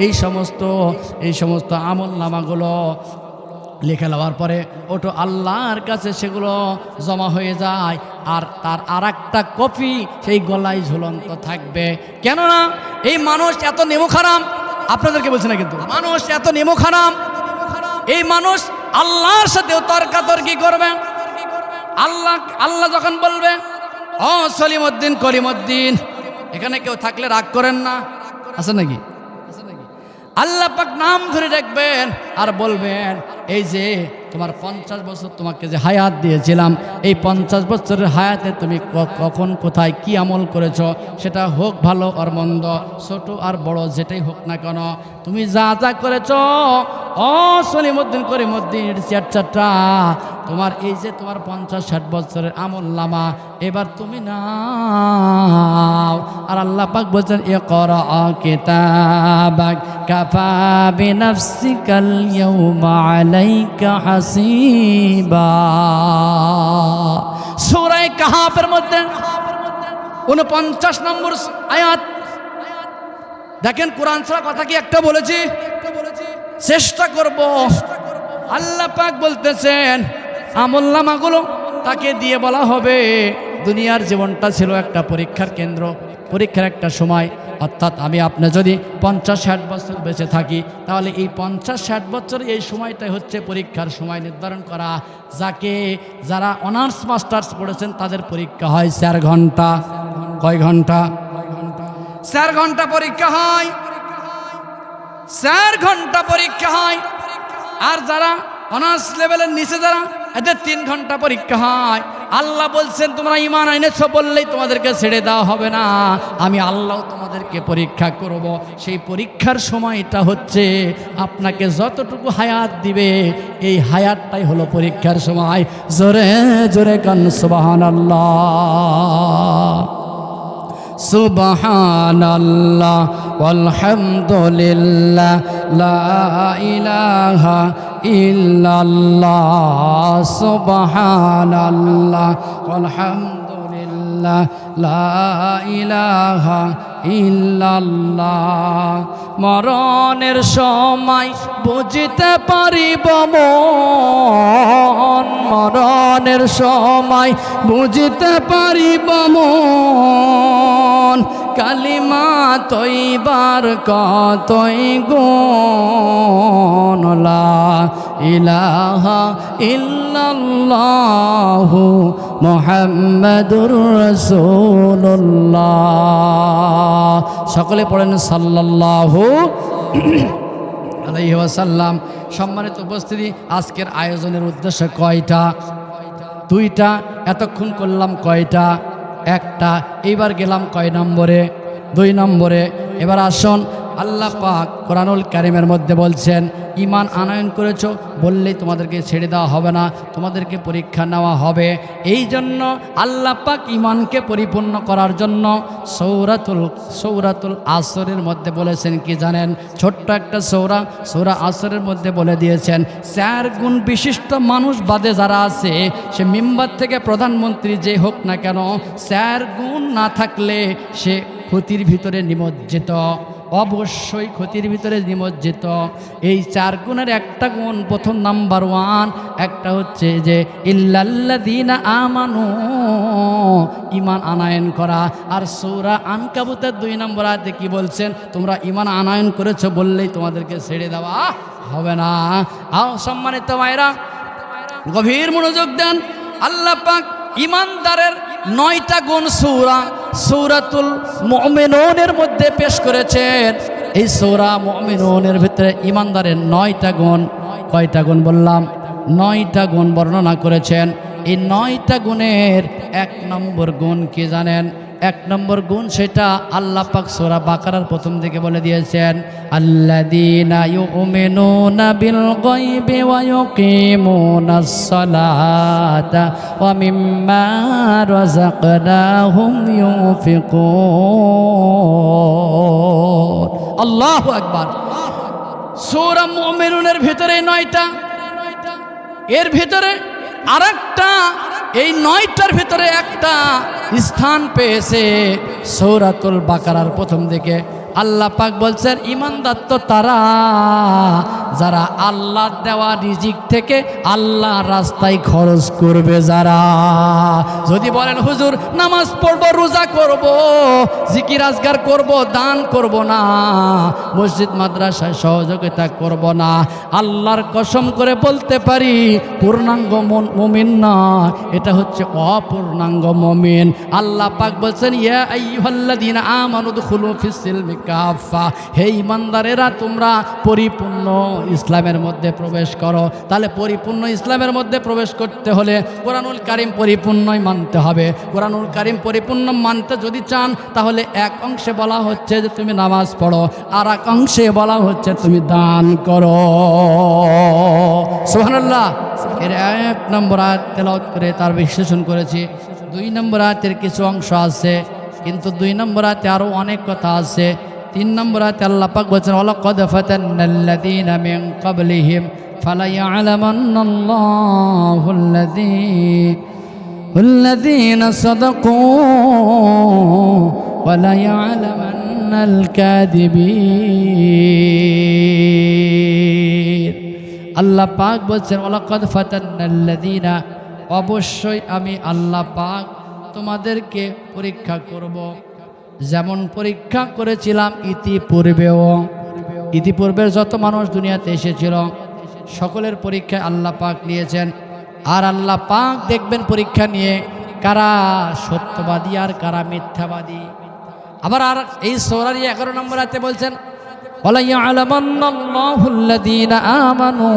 এই সমস্ত আমলনামাগুলো লিখে নেওয়ার পরে ওটো আল্লাহর কাছে সেগুলো জমা হয়ে যায়। আর তার আর একটা কপি সেই গলায় ঝুলন্ত থাকবে। কেননা এই মানুষ এত নেমুখারাম, আপনাদেরকে বলছি না কিন্তু, মানুষ এত নেমুখারাম, এই মানুষ আল্লাহর সাথেও তর্কাতর্কি করবে। আল্লাহ যখন বলবে ও সলিমউদ্দিন করিমউদ্দিন, এখানে কেউ থাকলে রাগ করেন না, আছে নাকি? আল্লাহ পাক নাম ধরে রাখবেন আর বলবেন এই যে তোমার 50 বছর তোমাকে যে হায়াত দিয়েছিলাম, এই 50 বছরের হায়াতে তুমি কখন কোথায় কি আমল করেছ, সেটা হোক ভালো আর মন্দ, ছোট আর বড় যেটাই হোক না কেন, তুমি যা যা করেছ ও সলিমউদ্দিন করিমউদ্দিন চারটা, তোমার এই যে তোমার 50-60 বছরের আমলনামা এবার তুমি নাও। আর আল্লাহ পাক বলছেন ইকরা কিতাবাক কাফা বিনাফসিকাল ইয়াওমা আলাইকা হাসিবা। সূরা কাহাফের মধ্যে 49 নম্বর আয়াত দেখেন। কোরআন ছাড়া কথা কি একটা বলেছি? চেষ্টা করব। আল্লাহ পাক বলতেছেন আমলনামাগুলো তাকে দিয়ে বলা হবে দুনিয়ার জীবনটা ছিল একটা পরীক্ষার কেন্দ্র, পরীক্ষার একটা সময়। অর্থাৎ আমি আপনি যদি 50-60 বছর বেঁচে থাকি, তাহলে এই 50-60 বছর এই সময়টাই হচ্ছে পরীক্ষার সময় নির্ধারণ করা। যারা অনার্স মাস্টার্স পড়েছেন তাদের পরীক্ষা হয় 4 ঘন্টা। কয় ঘন্টা? 4 ঘন্টা পরীক্ষা হয়, 4 ঘন্টা পরীক্ষা হয়। আর যারা অনার্স লেভেলের নিচে যারা, এদের 3 ঘন্টা পরীক্ষা হয়। আল্লাহ বলছেন তোমরা ঈমান এনেছো বললেই তোমাদেরকে ছেড়ে দেওয়া হবে না, আমি আল্লাহ তোমাদেরকে পরীক্ষা করব। সেই পরীক্ষার সময়টা হচ্ছে আপনাকে যতটুকু হায়াত দিবে, এই হায়াতটাই হলো পরীক্ষার সময়। জোরে জোরে কান সুবহানাল্লাহ, সুবহানাল্লাহ ওয়ালহামদুলিল্লাহ লা ইলাহা ইল্লাল্লাহ, সুবহানাল্লাহ ওয়ালহামদুলিল্লাহ লা ইলাহা ইল্লাল্লাহ। মরণের সময় বুঝতে পারিব মন, মরণের সময় বুঝতে পারিব মন, কালিমা তৈবার কতই গুণ, লা ইলাহা ইল্লাল্লাহু মুহাম্মাদুর রাসূলুল্লাহ। সকলে পড়েন সাল্লাল্লাহু আলাইহি ওয়াসাল্লাম। সম্মানিত উপস্থিতি, আজকের আয়োজনের উদ্দেশ্য কয়টা? 2টা। এতক্ষণ করলাম কয়টা? 1টা। এইবার গেলাম কয় নম্বরে? 2 নম্বরে। এবার আসুন, আল্লাহ পাক কোরআনুল কারীমের মধ্যে বলছেন ঈমান আনয়ন করেছো বললেই তোমাদেরকে ছেড়ে দেওয়া হবে না, তোমাদেরকে পরীক্ষা নেওয়া হবে। এই জন্য আল্লাহ পাক ঈমানকে পরিপূর্ণ করার জন্য সূরাতুল আসরের মধ্যে বলেছেন কি জানেন? ছোট্ট একটা সূরা আসরের মধ্যে বলে দিয়েছেন 4 গুণ বিশিষ্ট মানুষ বাদে যারা আছে, সে মিম্বার থেকে প্রধানমন্ত্রী যে হোক না কেন, 4 গুণ না থাকলে সে ক্ষতির ভিতরে নিমজ্জিত, অবশ্যই ক্ষতির ভিতরে নিমজ্জিত। এই 4 গুণের একটা গুণ, প্রথম নাম্বার 1, একটা হচ্ছে যে ইল্লাল্লাযীনা আমানু, ঈমান আনয়ন করা। আর সূরা আনকাবুতের 2 নম্বর আয়াতে কি বলছেন? তোমরা ঈমান আনয়ন করেছো বললেই তোমাদেরকে ছেড়ে দেওয়া হবে না। সম্মানিত ভাইরা, গভীর মনোযোগ দেন। আল্লাহ পাক ইমানদারের 9টা গুণ সূরাতুল মুমিনুনের মধ্যে পেশ করেছেন। এই সূরা মুমিনুনের ভিতরে ইমানদারের 9টা গুণ, কয়টা গুণ বললাম? 9টা গুণ বর্ণনা করেছেন। এই 9টা গুণের 1 নম্বর গুণ কি জানেন? 1 নম্বর গুণ সেটা আল্লাহ পাক সূরা বাকারার প্রথম দিকে বলে দিয়েছেন, আল্লাযীনা ইউমিনুনা বিল গায়বি ওয়া ইউকিমুনাস সালাতা ওয়া মিম্মা রাযাকনাহুম ইউনফিকুন। আল্লাহু আকবার। সূরা মুমিনুনের ভিতরে 9টা, এর ভিতরে আরেকটা, এই 9টার ভিতরে একটা স্থান পেয়েছে সূরাতুল বাকারার প্রথম দিকে। আল্লাহ পাক বলছেন ঈমানদার তো তারা যারা আল্লাহর দেওয়া রিজিক থেকে আল্লাহর রাস্তায় খরচ করবে যারা। যদি বলেন হুজুর নামাজ পড়ব, রোজা করব, জিকির আজগার করব, দান করব না, মসজিদ মাদ্রাসায় সহযোগিতা করব না, আল্লাহর কসম করে বলতে পারি পূর্ণাঙ্গ মুমিন না, এটা হচ্ছে অপূর্ণাঙ্গ মুমিন। আল্লাহ পাক বলছেন ইয়া আইয়ুহাল্লাযীনা আমানু দুখুলু ফিস-সিলমি কাফা, হে ঈমানদারেরা তোমরা পরিপূর্ণ ইসলামের মধ্যে প্রবেশ করো। তাহলে পরিপূর্ণ ইসলামের মধ্যে প্রবেশ করতে হলে কোরআনুল কারীম পরিপূর্ণই মানতে হবে। কোরআনুল কারীম পরিপূর্ণ মানতে যদি চান তাহলে এক অংশে বলা হচ্ছে যে তুমি নামাজ পড়ো, আর এক অংশে বলা হচ্ছে তুমি দান করো। সুবহানাল্লাহ। এর 1 নম্বর আয়াত তেলাওয়াত করে তার বিশ্লেষণ করেছি। 2 নম্বর আয়াতের কিছু অংশ আছে, কিন্তু 2 নম্বর আয়াতে আরও অনেক কথা আছে। 3 নম্বর আয়াতে আল্লাহ পাক বলেছেন ওয়ালাকাদ ফাতান্নাল্লাযীনা মিন ক্বাবলিহিম ফালাইয়ালামান্নাল্লাহুল্লাযীনা সাদাকু ওয়ালাইয়ালামান্নাল কাযিবিন। আল্লাহ পাক বলছেন ওয়ালাকাদ ফাতান্নাল্লাযীনা, অবশ্যই আমি আল্লাহ পাক তোমাদেরকে পরীক্ষা করব, যেমন পরীক্ষা করেছিলাম ইতিপূর্বের যত মানুষ দুনিয়াতে এসেছিল সকলের পরীক্ষা আল্লাহ পাক নিয়েছেন। আর আল্লাহ পাক দেখবেন পরীক্ষা নিয়ে কারা সত্যবাদী আর কারা মিথ্যাবাদী। আবার আর এই সূরার 11 নম্বর আয়াতে বলছেন ওয়ালা ইয়ালামান্নাল্লাহুল্লাযীনা আমানু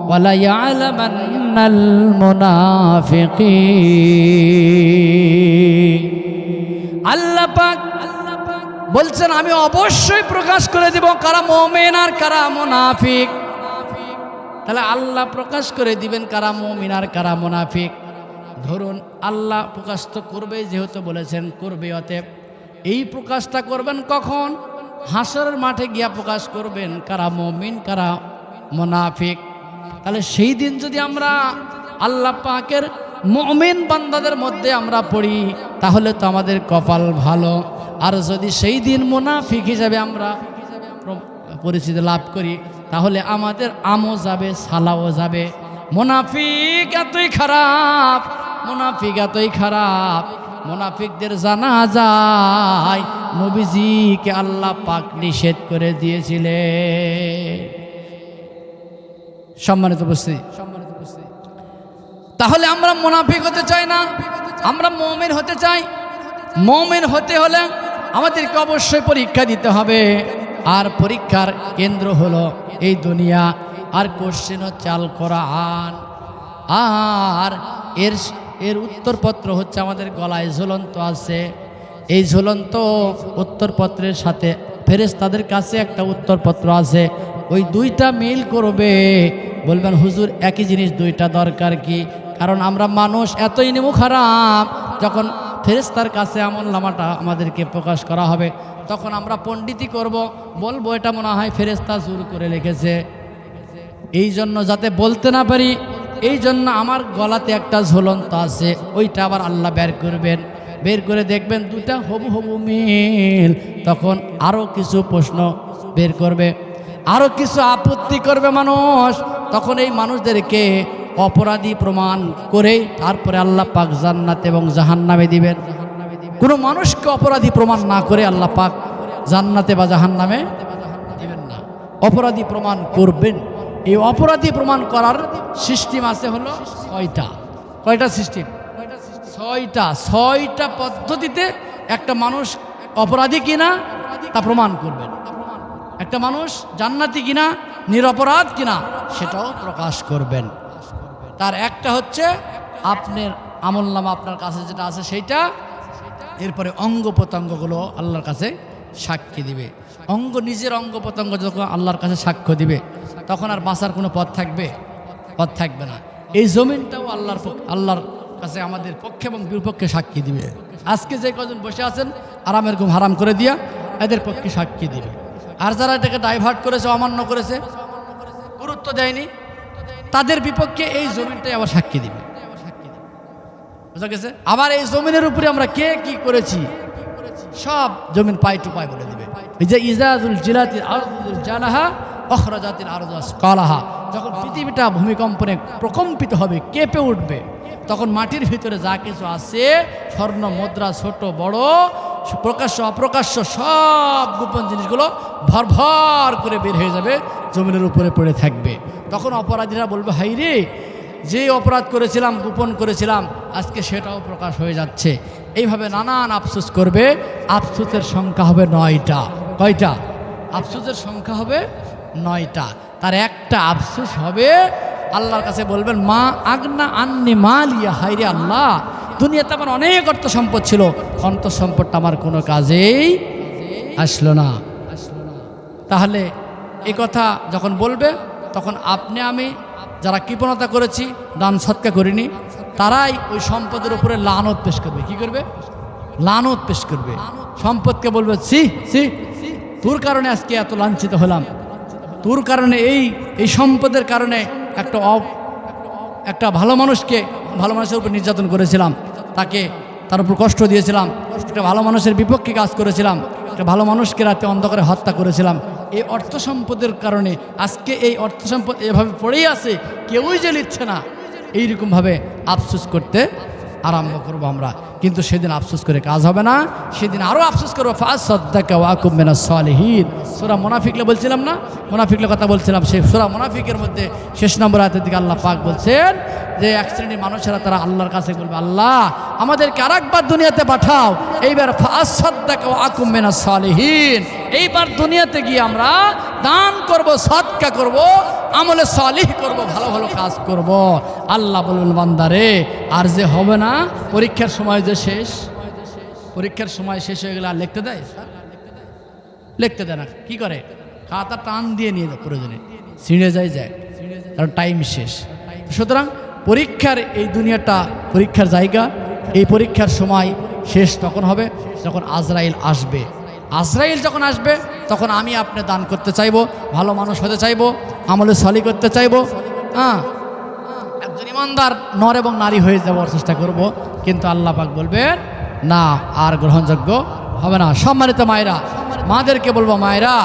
ওয়ালা ইয়ালামান্নাল মুনাফিকিন। আল্লাহ পাক বলছেন আমি অবশ্যই প্রকাশ করে দেব কারা মুমিন আর কারা মুনাফিক। তাহলে আল্লাহ প্রকাশ করে দিবেন কারা মুমিন আর কারা মুনাফিক। ধরুন আল্লাহ প্রকাশ তো করবেই, যেহেতু বলেছেন করবে, অতএব এই প্রকাশটা করবেন কখন? হাসরের মাঠে গিয়া প্রকাশ করবেন কারা মুমিন কারা মুনাফিক। তাহলে সেই দিন যদি আমরা আল্লাহ পাকের মুমিন বান্দাদের মধ্যে আমরা পড়ি তাহলে তো আমাদের কপাল ভালো। আর যদি সেই দিন মুনাফিক হিসাবে আমরা পরিচিতি লাভ করি তাহলে আমাদের আমও যাবে, সালাও যাবে। মুনাফিক এতই খারাপ, মুনাফিক এতই খারাপ, মুনাফিকদের জানা যায় নবীজিকে আল্লাহ পাক নিষেধ করে দিয়েছিলেন। সম্মানিত উপস্থিতি, তাহলে আমরা মুনাফিক হতে চাই না, আমরা মুমিন হতে চাই। মুমিন হতে হলে আমাদেরকে অবশ্যই পরীক্ষা দিতে হবে। আর পরীক্ষার কেন্দ্র হলো এই দুনিয়া, আর কোশ্চেন হচ্ছে আল কোরআন। আর এর উত্তরপত্র হচ্ছে আমাদের গলায় ঝুলন্ত আছে। এই ঝুলন্ত উত্তরপত্রের সাথে ফেরেশতাদের কাছে একটা উত্তরপত্র আছে, ওই 2টা মিল করবে। বলবেন হুজুর একই জিনিস 2টা দরকার কি? কারণ আমরা মানুষ এতই নেমু খারাপ, যখন ফেরেশতার কাছে আমলনামাটা আমাদেরকে প্রকাশ করা হবে তখন আমরা পণ্ডিতি করব, বলবো এটা মনে হয় ফেরেশতা জোর করে লিখেছে। এই জন্য যাতে বলতে না পারি এই জন্য আমার গলাতে একটা ঝুলন্ত আছে, ওইটা আবার আল্লাহ বের করবেন। বের করে দেখবেন 2টা হবু হবু মিল, তখন আরও কিছু প্রশ্ন বের করবে, আরও কিছু আপত্তি করবে মানুষ। তখন এই মানুষদেরকে অপরাধী প্রমাণ করে তারপরে আল্লাহ পাক জান্নাত এবং জাহান্নামে দিবেন। কোনো মানুষকে অপরাধী প্রমাণ না করে আল্লাহ পাক জান্নাতে বা জাহান্নামে দিবেন না, অপরাধী প্রমাণ করবেন। এই অপরাধী প্রমাণ করার সিস্টেম আছে হলো 6টা। কয়টা সিস্টেম? 6টা। 6টা পদ্ধতিতে একটা মানুষ অপরাধী কিনা তা প্রমাণ করবেন, একটা মানুষ জান্নাতি কিনা নিরপরাধ কিনা সেটাও প্রকাশ করবেন। তার একটা হচ্ছে আপনার আমলনামা আপনার কাছে যেটা আছে সেইটা, এরপরে অঙ্গ প্রত্যঙ্গগুলো আল্লাহর কাছে সাক্ষী দিবে। নিজের অঙ্গ প্রত্যঙ্গ যখন আল্লাহর কাছে সাক্ষ্য দিবে তখন আর বাঁচার কোনো পথ থাকবে না। এই জমিনটাও আল্লাহর কাছে আমাদের পক্ষে এবং বিপক্ষে সাক্ষী দিবে। আজকে যে কজন বসে আছেন আরামের ঘুম হারাম করে দিয়া এদের পক্ষে সাক্ষী দিবে। আর যারা এটাকে ডাইভার্ট করেছে, অমান্য করেছে, গুরুত্ব দেয়নি, তাদের বিপক্ষে এই জমিনটাই আবার সাক্ষী দিবে। বুঝা গেছে? আবার এই জমিনের উপরে আমরা কে কি করেছি সব জমিন পাই টু পাই বলে দিবে। এই যে ইজাজুল জিলাতিল আরদুল জালাহা অখরাজাতিল আরদু আসকালাহা, যখন পৃথিবীটা ভূমিকম্পনে প্রকম্পিত হবে, কেঁপে উঠবে, তখন মাটির ভিতরে যা কিছু আছে স্বর্ণ মুদ্রা ছোট বড় প্রকাশ্য অপ্রকাশ্য সব গোপন জিনিসগুলো ভর করে বের হয়ে যাবে, জমিনের উপরে পড়ে থাকবে। তখন অপরাধীরা বলবে, হাই রে, যে অপরাধ করেছিলাম, গোপন করেছিলাম, আজকে সেটাও প্রকাশ হয়ে যাচ্ছে। এইভাবে নানান আফসোস করবে। আফসোসের সংখ্যা হবে 9টা। কয়টা? আফসোসের সংখ্যা হবে 9টা। তার একটা আফসোস হবে, আল্লাহর কাছে বলবেন, মা আগনা আন্নি মালিয়া, হাইরে আল্লাহ, দুনিয়াতে আমার অনেক অর্থ সম্পদ ছিল, অর্থ সম্পদটা আমার কোনো কাজেই আসলো না। তাহলে এই কথা যখন বলবে তখন আপনি আমি যারা কৃপণতা করেছি, দান সৎকা করিনি, তারাই ওই সম্পদের উপরে লানত পেশ করবে। কি করবে? লানত পেশ করবে। সম্পদকে বলবে, সি তোর কারণে আজকে এত লাঞ্ছিত হলাম, তোর কারণে এই সম্পদের কারণে একটা ভালো মানুষের উপর নির্যাতন করেছিলাম, তার উপর কষ্ট দিয়েছিলাম, একটা ভালো মানুষের বিপক্ষে কাজ করেছিলাম, একটা ভালো মানুষকে রাতে অন্ধকারে হত্যা করেছিলাম। এই অর্থ সম্পদের কারণে আজকে এই অর্থ সম্পদ এভাবে পড়েই আছে, কেউই যে নিচ্ছে না, এইরকমভাবে আফসোস করতে আরম্ভ করবো আমরা। কিন্তু সেদিন আফসোস করে কাজ হবে না, সেদিন আরও আফসোস করবো। ফাসাদ্দাকা ওয়া কুম মিনাস সালিহিন। সূরা মুনাফিকলে বলছিলাম না, মুনাফিকলে কথা বলছিলাম, সেই সূরা মুনাফিকের মধ্যে শেষ নম্বর আয়াতের দিকে আল্লাহ পাক বলছেন যে এক শ্রেণীর মানুষেরা তারা আল্লাহর কাছে বলবে, আল্লাহ আমাদেরকে আরেকবার দুনিয়াতে পাঠাও, এইবার ফাসাদ্দাকা ওয়া কুম মিনাস সালিহিন, এইবার দুনিয়াতে গিয়ে আমরা দান করব, সদকা করব, আমলে সালিহ করব, ভালো ভালো কাজ করব। আল্লাহ বলবেন, বান্দারে আর যে হবে না, পরীক্ষার সময় যে পরীক্ষার সময় শেষ হয়ে গেলে আর লিখতে দেয় না। কি করে? খাতা টান দিয়ে নিয়ে যায়, প্রয়োজনে ছিঁড়ে যায়, কারণ টাইম শেষ। সুতরাং পরীক্ষার এই দুনিয়াটা পরীক্ষার জায়গা। এই পরীক্ষার সময় শেষ তখন হবে যখন আজরাইল আসবে। আজরাইল যখন আসবে তখন আমি আপনি দান করতে চাইবো, ভালো মানুষ হতে চাইবো, আমলে সালি করতে চাইবো, একজন ইমানদার নর এবং নারী হয়ে যাওয়ার চেষ্টা করব। কিন্তু আল্লাহ পাক বলবেন, না, আর গ্রহণযোগ্য হবে না। সম্মানিত মায়েরা, মাদেরকে বলবো, মায়েরা,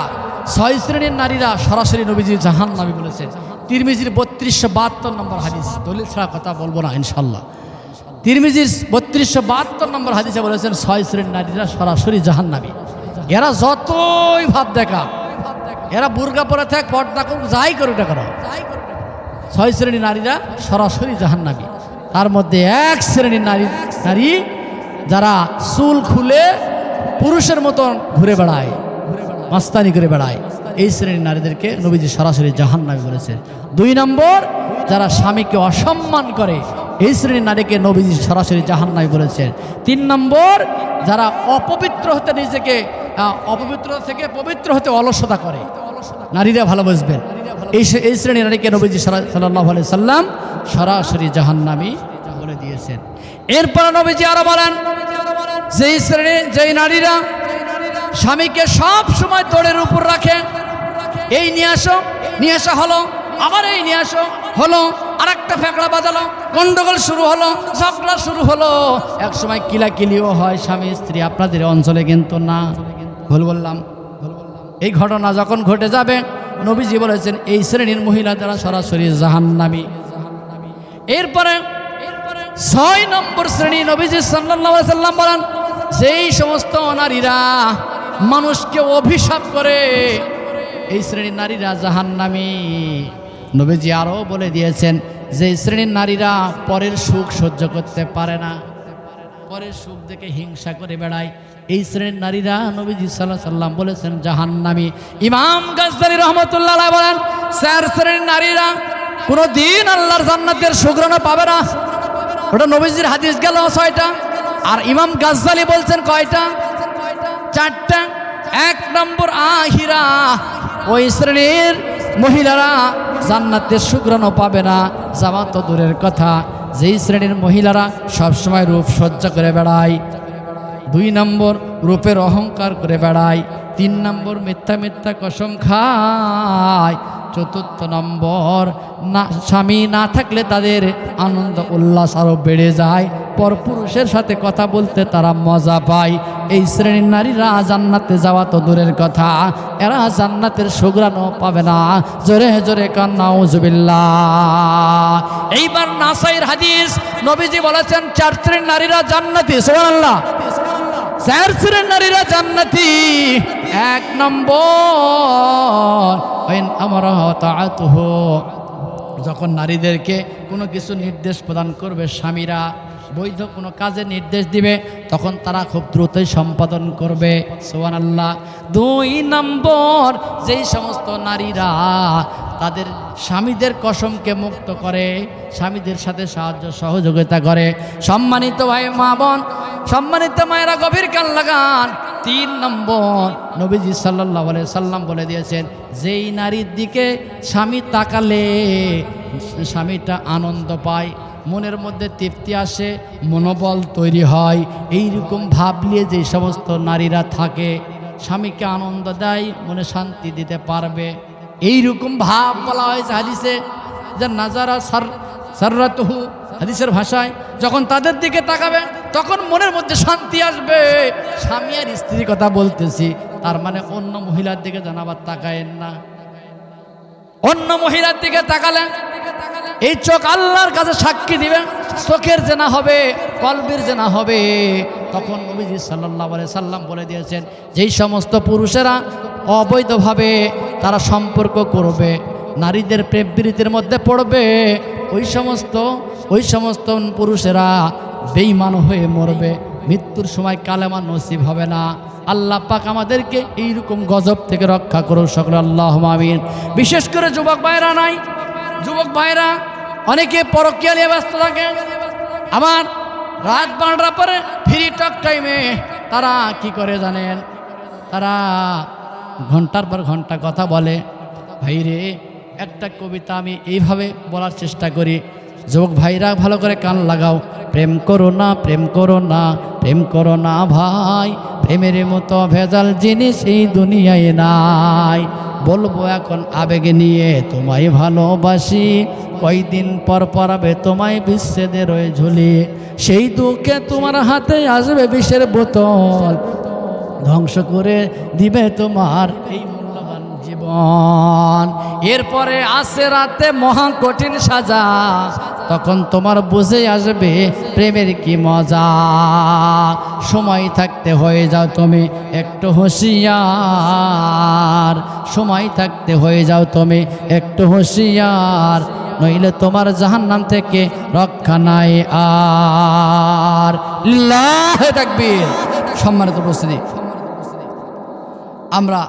6 শ্রেণীর নারীরা সরাসরি নবীজি জাহান্নামী বলেছেন। তিরমিজির 3272 নম্বর হাদিস, দলিল ছাড়া কথা বলবো না ইনশাল্লাহ। তিরমিজির 3272 নম্বর হাদিসে বলেছেন 6 শ্রেণীর নারীরা সরাসরি জাহান্নামী। এরা যতই ভাব দেখা, এরা বুরকা পরে থাক, পর্দা করুক, যাই করুক না কেন, 6 শ্রেণীর নারীরা সরাসরি জাহান্নামী। তার মধ্যে 1 শ্রেণীর নারী যারা চুল খুলে পুরুষের মতন ঘুরে বেড়ায়, মাস্তানি করে বেড়ায়, এই শ্রেণীর নারীদেরকে নবীজি সরাসরি জাহান্নামী বলেছেন। 2 নম্বর, যারা স্বামীকে অসম্মান করে, এই শ্রেণীর নারীকে নবীজি সরাসরি জাহান্নামী বলেছেন। 3 নম্বর, যারা অপবিত্র থেকে পবিত্র হতে অলসতা করে, নারীরা ভালো বুঝবেন, এই শ্রেণীর নারীকে নবীজি সাল্লাল্লাহু আলাইহি সাল্লাম সরাসরি জাহান্নামী বলে দিয়েছেন। এরপর নবীজি আরো বলেন, যেই নারীরা স্বামীকে সব সময় দৌড়ের উপর রাখে, এই নিয়ে আসা হলো, আবার এই নিয়ে আসো হলো, আর একটা ফেঁকড়া বাজালো, গন্ডগোল শুরু হলো, ঝগড়া শুরু হলো, এক সময় কিলাকিলিও হয় স্বামী স্ত্রী। আপনাদের অঞ্চলে কিন্তু না, ভুল বললাম। এই ঘটনা যখন ঘটে যাবে, নবীজি বলেছেন এই শ্রেণীর মহিলা যারা সরাসরি জাহান্নামী। এরপরে 6 নম্বর শ্রেণী, নবীজি সাল্লাল্লাহু আলাইহি সাল্লাম বলেন, যেই সমস্ত নারীরা মানুষকে অভিশাপ করে, এই শ্রেণীর নারীরা জাহান্নামী। নবীজি আরও বলে দিয়েছেন, যে শ্রেণীর নারীরা পরের সুখ সহ্য করতে পারে না, পরের সুখ দেখে হিংসা করে বেড়ায়, এই শ্রেণীর নারীরা নবীজি সাল্লাল্লাহু আলাইহি সাল্লাম বলেছেন জাহান্নামী। ইমাম গাজ্জালী রাহমাতুল্লাহ আলাইহি বলেন, চার শ্রেণীর নারীরা কোনোদিন আল্লাহর জান্নাতের সুগ্রাণ পাবে না। ওটা নবীজির হাদিস গেল 6টা, আর ইমাম গাজ্জালী বলছেন কয়টা? 4টা। 1 নম্বর আহিরা, ওই শ্রেণীর মহিলারা জান্নাতের সুগ্রাণ পাবে না, যাওয়া তো দূরের কথা, যেই শ্রেণীর মহিলারা সবসময় রূপ সজ্জা করে বেড়ায়। 2 নম্বর রূপের অহংকার করে বেড়ায়। 3 নম্বর মিথ্যা মিথ্যা কসম খায়। 4 নম্বর না, স্বামী না থাকলে তাদের আনন্দ উল্লাস আরও বেড়ে যায়, পরপুরুষের সাথে কথা বলতে তারা মজা পায়। এই শ্রেণীর নারীরা জান্নাতে যাওয়া তো দূরের কথা, এরা জান্নাতের সুগ্রাণও পাবে না। জোরে জোরে কান নাউজুবিল্লাহ। এইবার নাসাইর হাদিস, নবীজি বলেছেন 4 শ্রেণীর নারীরা জান্নাতি। সুবহানাল্লাহ। 4 শ্রেণীর নারীরা জান্নাতি। 1 নম্বর, যখন নারীদেরকে কোনো কিছু নির্দেশ প্রদান করবে, স্বামীরা বৈধ কোনো কাজে নির্দেশ দিবে, তখন তারা খুব দ্রুতই সম্পাদন করবে। সুবহানাল্লাহ। 2 নম্বর, যেই সমস্ত নারীরা তাদের স্বামীদের কসমকে মুক্ত করে, স্বামীদের সাথে সাহায্য সহযোগিতা করে। সম্মানিত ভাই মা বোন, সম্মানিত মায়েরা, গভীর কান লাগান। 3 নম্বর, নবীজি সাল্লাল্লাহু আলাইহি সাল্লাম বলে দিয়েছেন, যেই নারীর দিকে স্বামী তাকালে স্বামীটা আনন্দ পায়, মনের মধ্যে তৃপ্তি আসে, মনোবল তৈরি হয়, এইরকম ভাব নিয়ে যে সমস্ত নারীরা থাকে, স্বামীকে আনন্দ দেয়, মনে শান্তি দিতে পারবে, এইরকম ভাব বলা হয়েছে হাদিসে, যে নাজারা সাররাতুহু, হাদিসের ভাষায়, যখন তাদের দিকে তাকাবে তখন মনের মধ্যে শান্তি আসবে। স্বামী আর স্ত্রীর কথা বলতেছি, তার মানে অন্য মহিলার দিকে জানাবার তাকায়েন না। অন্য মহিলার দিকে তাকালে এই চোখ আল্লাহর কাছে সাক্ষী দিবে, চোখের জেনা হবে, কলবের জেনা হবে। তখন নবীজি সাল্লাল্লাহু আলাইহি সাল্লাম বলে দিয়েছেন, যেই সমস্ত পুরুষেরা অবৈধভাবে তারা সম্পর্ক করবে, নারীদের প্রেম প্রীতির মধ্যে পড়বে, ওই সমস্ত পুরুষেরা বেঈমান হয়ে মরবে, মৃত্যুর সময় কালেমা নসিব হবে না। আল্লাহ পাক আমাদেরকে এইরকম গজব থেকে রক্ষা করুন সকলে, আল্লাহুম্মা আমিন। বিশেষ করে যুবক ভাইরা নাই, যুবক ভাইরা অনেকে পরকীয়া নিয়ে ব্যস্ত থাকে। আমার রাত 12টার পরে ফ্রি টক টাইমে তারা কি করে জানেন? তারা ঘন্টার পর ঘন্টা কথা বলে। ভাইরে, একটা কবিতা আমি এইভাবে বলার চেষ্টা করি, যুবক ভাইরা ভালো করে কান লাগাও। প্রেম করো না, প্রেম করো না, প্রেম করো না ভাই, প্রেমের মতো ভেজাল জিনিস এই দুনিয়ায় নাই। বলবো এখন আবেগে নিয়ে তোমায় ভালোবাসি, কয়দিন পর পরাবে তোমায় বিচ্ছেদের ওই ঝুলি, সেই দুঃখে তোমার হাতে আসবে বিষের বোতল, ধ্বংস করে দিবে তোমার এই মূল্যবান জীবন। এরপরে আসে রাতে মহা কঠিন সাজা, তখন তোমার বুঝে আসবে প্রেমের কি মজা। সময় থাকতে হয়ে যাও তুমি একটু হুঁশিয়ার, সময় থাকতে হয়ে যাও তুমি একটু হুঁশিয়ার, নইলে তোমার জাহান্নাম থেকে রক্ষা নাই আর। লিল্লাহে তাকবীর। সম্মানিত উপস্থিতি, আমরা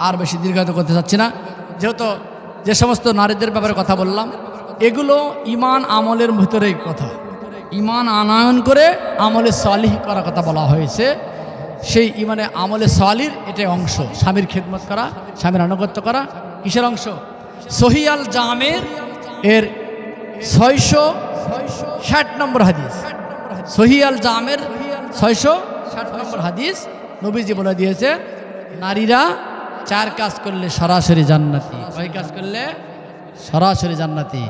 আর বেশি দীর্ঘায়িত করতে চাচ্ছি না, যেহেতু যে সমস্ত নারীদের ব্যাপারে কথা বললাম এগুলো ঈমান আমলের ভিতরেই কথা, ঈমান আনয়ন করে আমলে সালিহ করার কথা বলা হয়েছে। সেই ঈমানে আমলে সালির এটাই অংশ, স্বামীর খেদমত করা, স্বামীর আনুগত্য করা। কিসের অংশ? সহিহ আল জামের এর 660 নম্বর হাদিস, সহিহ আল জামের 660 নম্বর হাদিস, নবীজি বলে দিয়েছে নারীরা 4 কাজ করলে সরাসরি জান্নাতি। কয় কাজ করলে? সরাসরি জান্নাতি।